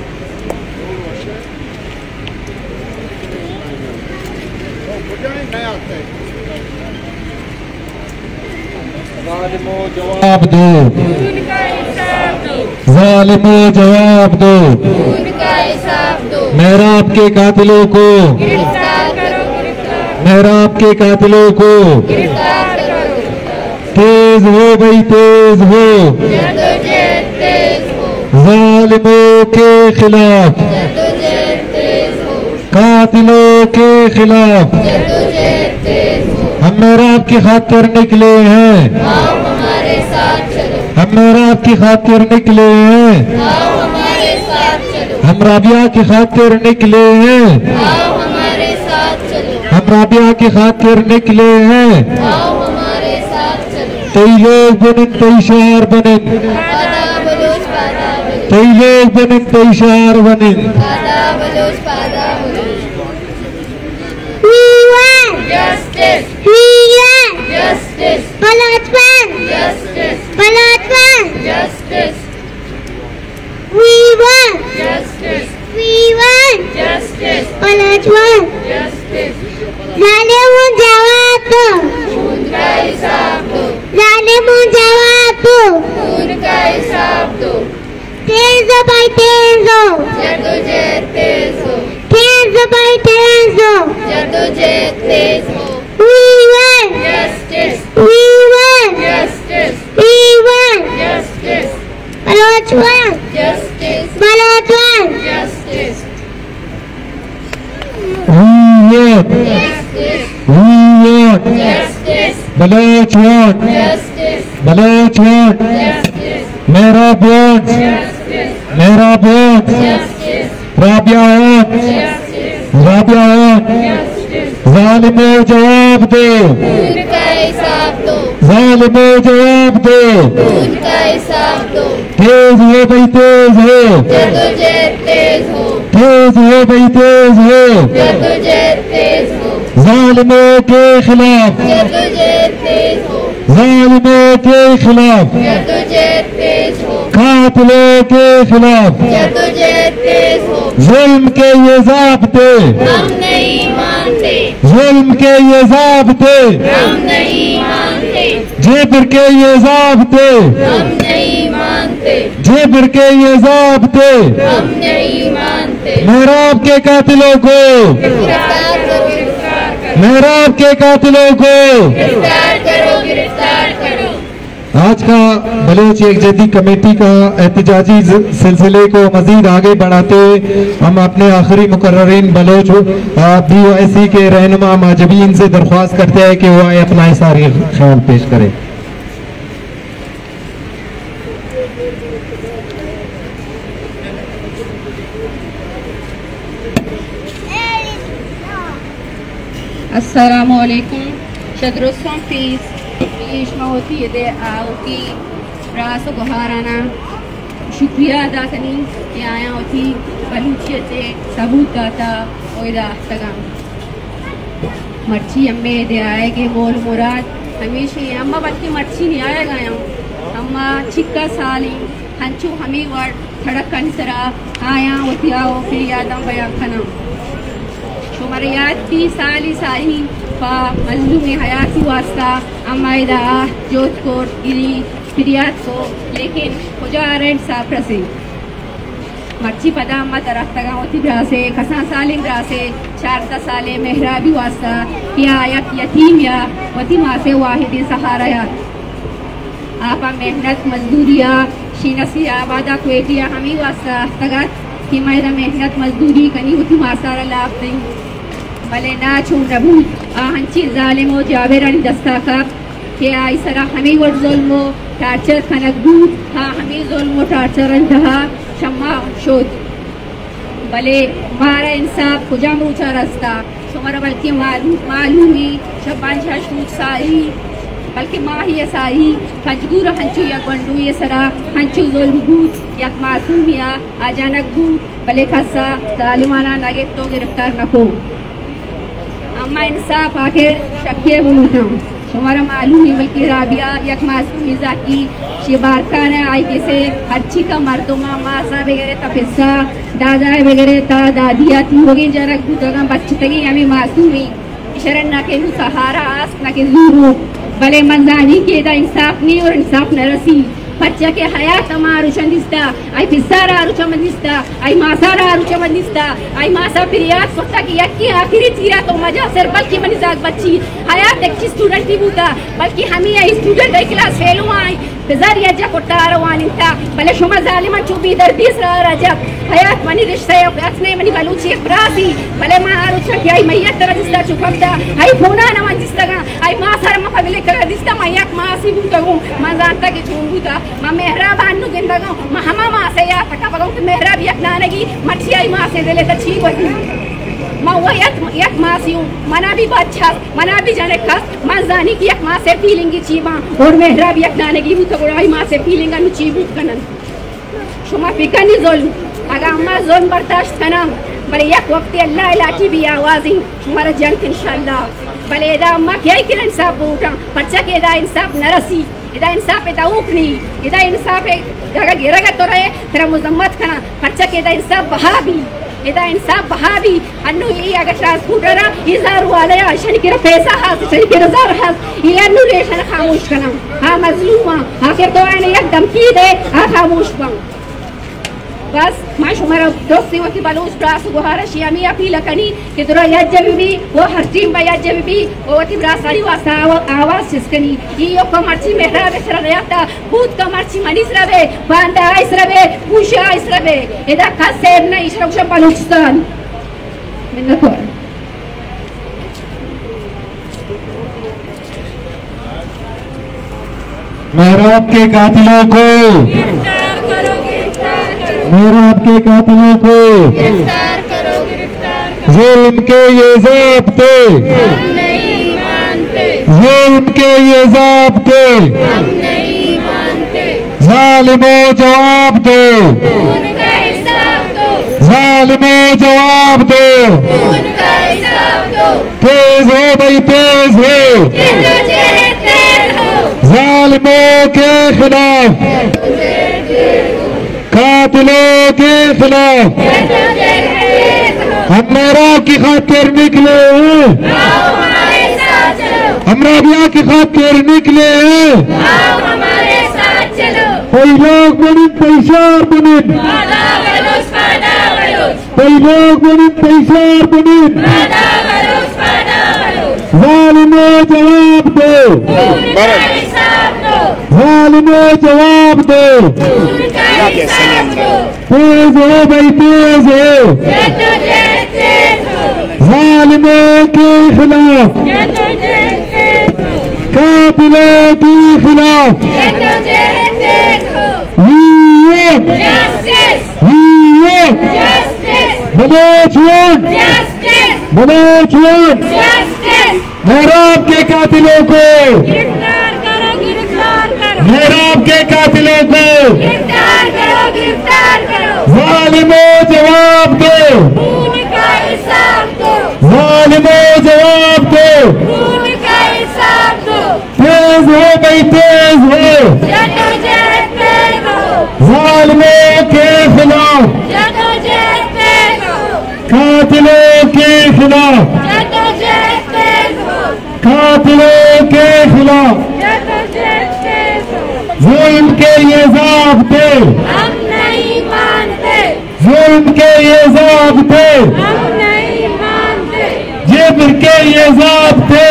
जवाब दो, ज़ालिमो जवाब दो, मेरा आपके कातिलों को, मेरा आपके कातिलों को, तेज हो भाई तेज हो, ज़ालिमों के खिलाफ, कातिलों के खिलाफ हम मेरा आपकी खातिर निकले हैं, हम मेरा आपकी खातिर निकले हैं, हम राबिया की खातिर निकले हैं, हम राबिया की खातिर निकले हैं। कई लोग बनिन कई शहर बनिन, कई लोग बनिन कई शहर बनिन। Justice! Justice! Palachman! Justice! Palachman! Justice! We want justice! We want justice! Palachman! Justice! Zalimun jawab do! खून का हिसाब दो! Zalimun jawab do! खून का हिसाब दो! तेज हो भाई तेज हो! जदोजहद तेज हो! तेज जबाई तेज हो, जदोजहद तेज हो, we want justice, we want justice, we want justice, बलोचवन justice, बलोचवन justice, justice, Baloch vote, justice, Baloch vote, justice, मेरा वोट, मेरा vote, Rabia vote, Rabia vote, जालिमो जवाब दो, उनका हिसाब दो, जालिमो जवाब दो, उनका हिसाब दो, तेज हो भाई तेज हो, जदोजहद तेज हो, तेज हो भाई तेज हो, जदोजहद तेज हो, जालिमों के खिलाफ, जदोजहद तेज हो, जालिमों के खिलाफ, जदोजहद तेज हो, कातिलों के खिलाफ, जदोजहद तेज हो, जुल्म के ये ज़ाब्ते, हम नहीं मानते, जुल्म के ये ज़ाब्ते, हम नहीं मानते, जेबर के ये ज़ाब्ते, हम नहीं मानते, जेबर के ये ज़ाब्ते, हम नहीं मानते, मेहराब के कातिलों को, गिरफ्तार करो, गिरफ्तार करो, मेहराब के कातिलों को, गिरफ्तार करो, गिरफ्तार करो। आज का बलोच यकजहती कमेटी का एहतजाजी सिलसिले को मजीद आगे बढ़ाते हुए हम अपने आखिरी मुकर्ररीन बलोच BOIC के रहनुमा माजबीन से दरख्वास्त करते हैं कि वो आए अपना इज़हार ख्याल पेश करें। अस्सलामुअलैकुम शदरुस्सम फीस ईशमा होती है दे आओती रास गुहाराना शुक्रिया अदा करनी कि आया होती बलूचियत से सबूत दाता ओइदा तगाम मर्ची अम्मे दे आए के मोल मुराद हमेशा अम्मा बल्कि मर्ची नहीं आया गया अम्मा चिक्का साली हंचू हमी वर्ड थड़क कंसरा आया होती आओ फिर यादम बया खना शुमार याद 30 साली सारी फा मजलूम हयाती वास्ता अम्माइदा जोधपुर गिरी फिरियाद को लेकिन खुजारेंट साफ रसे मर्ची पदा अम्मा तरफ तगा होती ब्रासे खसा सालिम ब्रासे 4 साले मेहराबी वास्ता या यतीम या वती माँ से वाहिद सहारा या आपा मेहनत मजदूरिया शीनसी आबादा क्वेटिया हमी वास्ता तगत कि मेरा मेहनत मजदूरी कनी होती माँ सारा लाभ नहीं भले ना छू नबू हंची जालिमो जावेरन दस्ताकब के आई सरा हमें वट जुल्मो टार्चर खनकबू हाँ हमें जुल्मो टार्चर अंतहा शम्मा शोध भले मारा इंसाफ खुजा मूचा रास्ता तुम्हारा बल्कि मालूमी शबान शूट सारी बल्कि माही सारी हजगूर हंचू या गंडू ये सरा हंचू जुल्मू या मासूमिया अचानक बू भले खसा जालिमाना नगे तो गिरफ्तार नको अम्मा इंसाफ आखिर शक्य बोलता हूँ तुम्हारा मालूम है बल्कि राबिया यक मासूम जाकी शिबारका ने आई कैसे अच्छी का मर्दोमा मासा वगैरह तफिस्सा दादा वगैरह ता दादिया थी होगी जरा गुदगा बच्ची तगी हमें मासूमी शरण ना के सहारा आस ना के जूरो भले मंजानी के दा इंसाफ नहीं और इंसाफ न रसी बच्चा के हयात हमारू चंदिस्ता आई पिसारा आरू चमंदिस्ता आई मासारा आरू चमंदिस्ता आई मासा फिरियाद सोता कि यकी आखिरी तीरा तो मजा सर बल्कि मनिजात बच्ची हयात एक स्टूडेंट ही बूता बल्कि हमी I student I class fail हुआ आई बेजार यजा कोटार वानिता भले शुमा जालिमा चुबी दर्दीस रहा रजब हयात मनी रिश्ते अपने मनी बलूची एक ब्रासी भले मा आरू चकी आई मैया तरह दिस्ता चुकमदा आई फोना ना मन दिस्ता आई मासारा मा फगले कर दिस्ता मैया मासी बूता गो मजाता के चुंबूता मा मेहराब अन्नु गिंदगो मा हमा मा से या तका बगो कि मेहराब यकनानगी मठियाई मा से देले त छी वही मा वो यक मासियो मना भी बादशाह मना भी जाने खास मा जानी की यक मा से फीलिंगी चीमा और मेहराब यकनानगी बू तो गोई मा से फीलिंग अनु चीबू कनन शुमा फिकनी जोल अगर अम्मा जोन बर्दाश्त कना बले यक वक्त अल्लाह लाठी भी आवाज़ी हमारा जंग इंशाल्लाह बले इदा अम्मा क्या कि इंसाफ बूटा बच्चा के इदा इंसाफ नरसी इदा इंसाफ इदा ऊपनी इदा इंसाफ जगह गिरगा तो रहे तेरा मुजम्मत कना बच्चा के इदा इंसाफ बहाबी इदा इंसाफ बहाबी अन्नु ये अगर ट्रांसपोर्टर इजार वाले आशन के पैसा हाथ चल के हजार हाथ ये अन्नु रेशन खामोश कना हां मजलूमा आखिर तो आने एक धमकी दे हां खामोश बन बस मैं शुमारा दोस्ती होती बलूच प्रास गुहारा शियामी अपील कनी कि दुरा यज्जब भी वो हर टीम में यज्जब भी वो ती ब्रासारी वास्ता आवाज सिस्कनी ये कमर्ची में रहे सर रहता भूत कमर्ची मनीस रहे बांदा इस रहे पूशा इस रहे इधर कासेब ना इशरक बलूचिस्तान मिन्नतोर मेहराब के कातिलों को गिरफ्तार करो, गिरफ्तार करो, मेहराब के कातिलों को गिरफ्तार करो, गिरफ्तार करो। जुल्म के ये ज़ाब्ते हम नहीं मानते, जुल्म के ये ज़ाब्ते हम नहीं मानते। ज़ालिमों जवाब दो, उनका हिसाब दो, ज़ालिमों जवाब दो, उनका हिसाब दो। तेज हो भाई तेज हो, जद्दोजहद तेज हो, ज़ालिमों के खिलाफ, कातिलों के खिलाफ जद्दोजहद तेज हो। हम मेहराब की खातिर निकले हैं, आओ हमारे साथ चलो, हम राबिया की खातिर निकले हैं। आओ हमारे साथ चलो। कोई लोग बनी पैसार बने, वादा बलोच, वादा बलोच, कोई लोग बनी पैसार बने, वादा बलोच, वादा बलोच। ज़ालिमों जवाब दो, उनका हिसाब दो, ज़ालिमों जवाब दो, उनका हिसाब दो। तेज हो भाई तेज हो, जद्दोजहद तेज हो, ज़ालिमों के खिलाफ, जद्दोजहद तेज हो, कातिलों के खिलाफ जद्दोजहद तेज हो। Justice! Justice! बलोचवन! Justice! बलोचवन! Justice! मेहराब के कातिलों को, गिरफ्तार करो, गिरफ्तार करो, मेहराब के कातिलों को गिरफ्तार करो, गिरफ्तार करो। ज़ालिमों जवाब दो, खून का हिसाब दो, ज़ालिमों जवाब दो, खून का हिसाब दो। तेज हो भाई तेज हो, जद्दोजहद तेज हो, ज़ालिमों के खिलाफ, जद्दोजहद तेज हो, कातिलों के खिलाफ, जद्दोजहद तेज हो, कातिलों के खिलाफ जद्दोजहद तेज हो। जुल्म के ये ज़ाब्ते, हम नहीं मानते, जुल्म के ये ज़ाब्ते, हम नहीं मानते, जिब्र के ये ज़ाब्ते,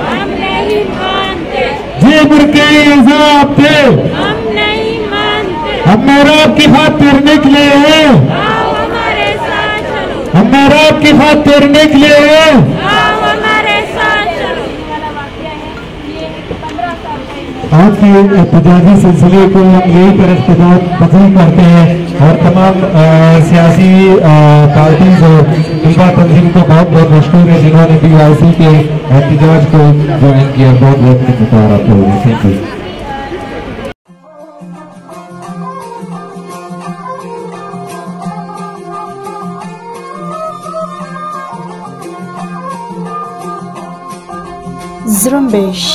हम नहीं मानते, जिब्र के ये ज़ाब्ते हम नहीं मानते। हम मेहराब की खातिर निकले हैं, आओ हमारे साथ चलो, हम मेहराब की खातिर निकले हैं। आओ हमारे साथ चलो। आज के एहतजाजी सिलसिले को हम यही पर इख्तिताम पसंद करते हैं और तमाम सियासी पार्टीज और तलबा तंजीम को बहुत बहुत मशहूर है जिन्होंने BYC के एहतजाज को ज्वाइन किया। बहुत बहुत मुबारक हो। Thank you. Zrumbesh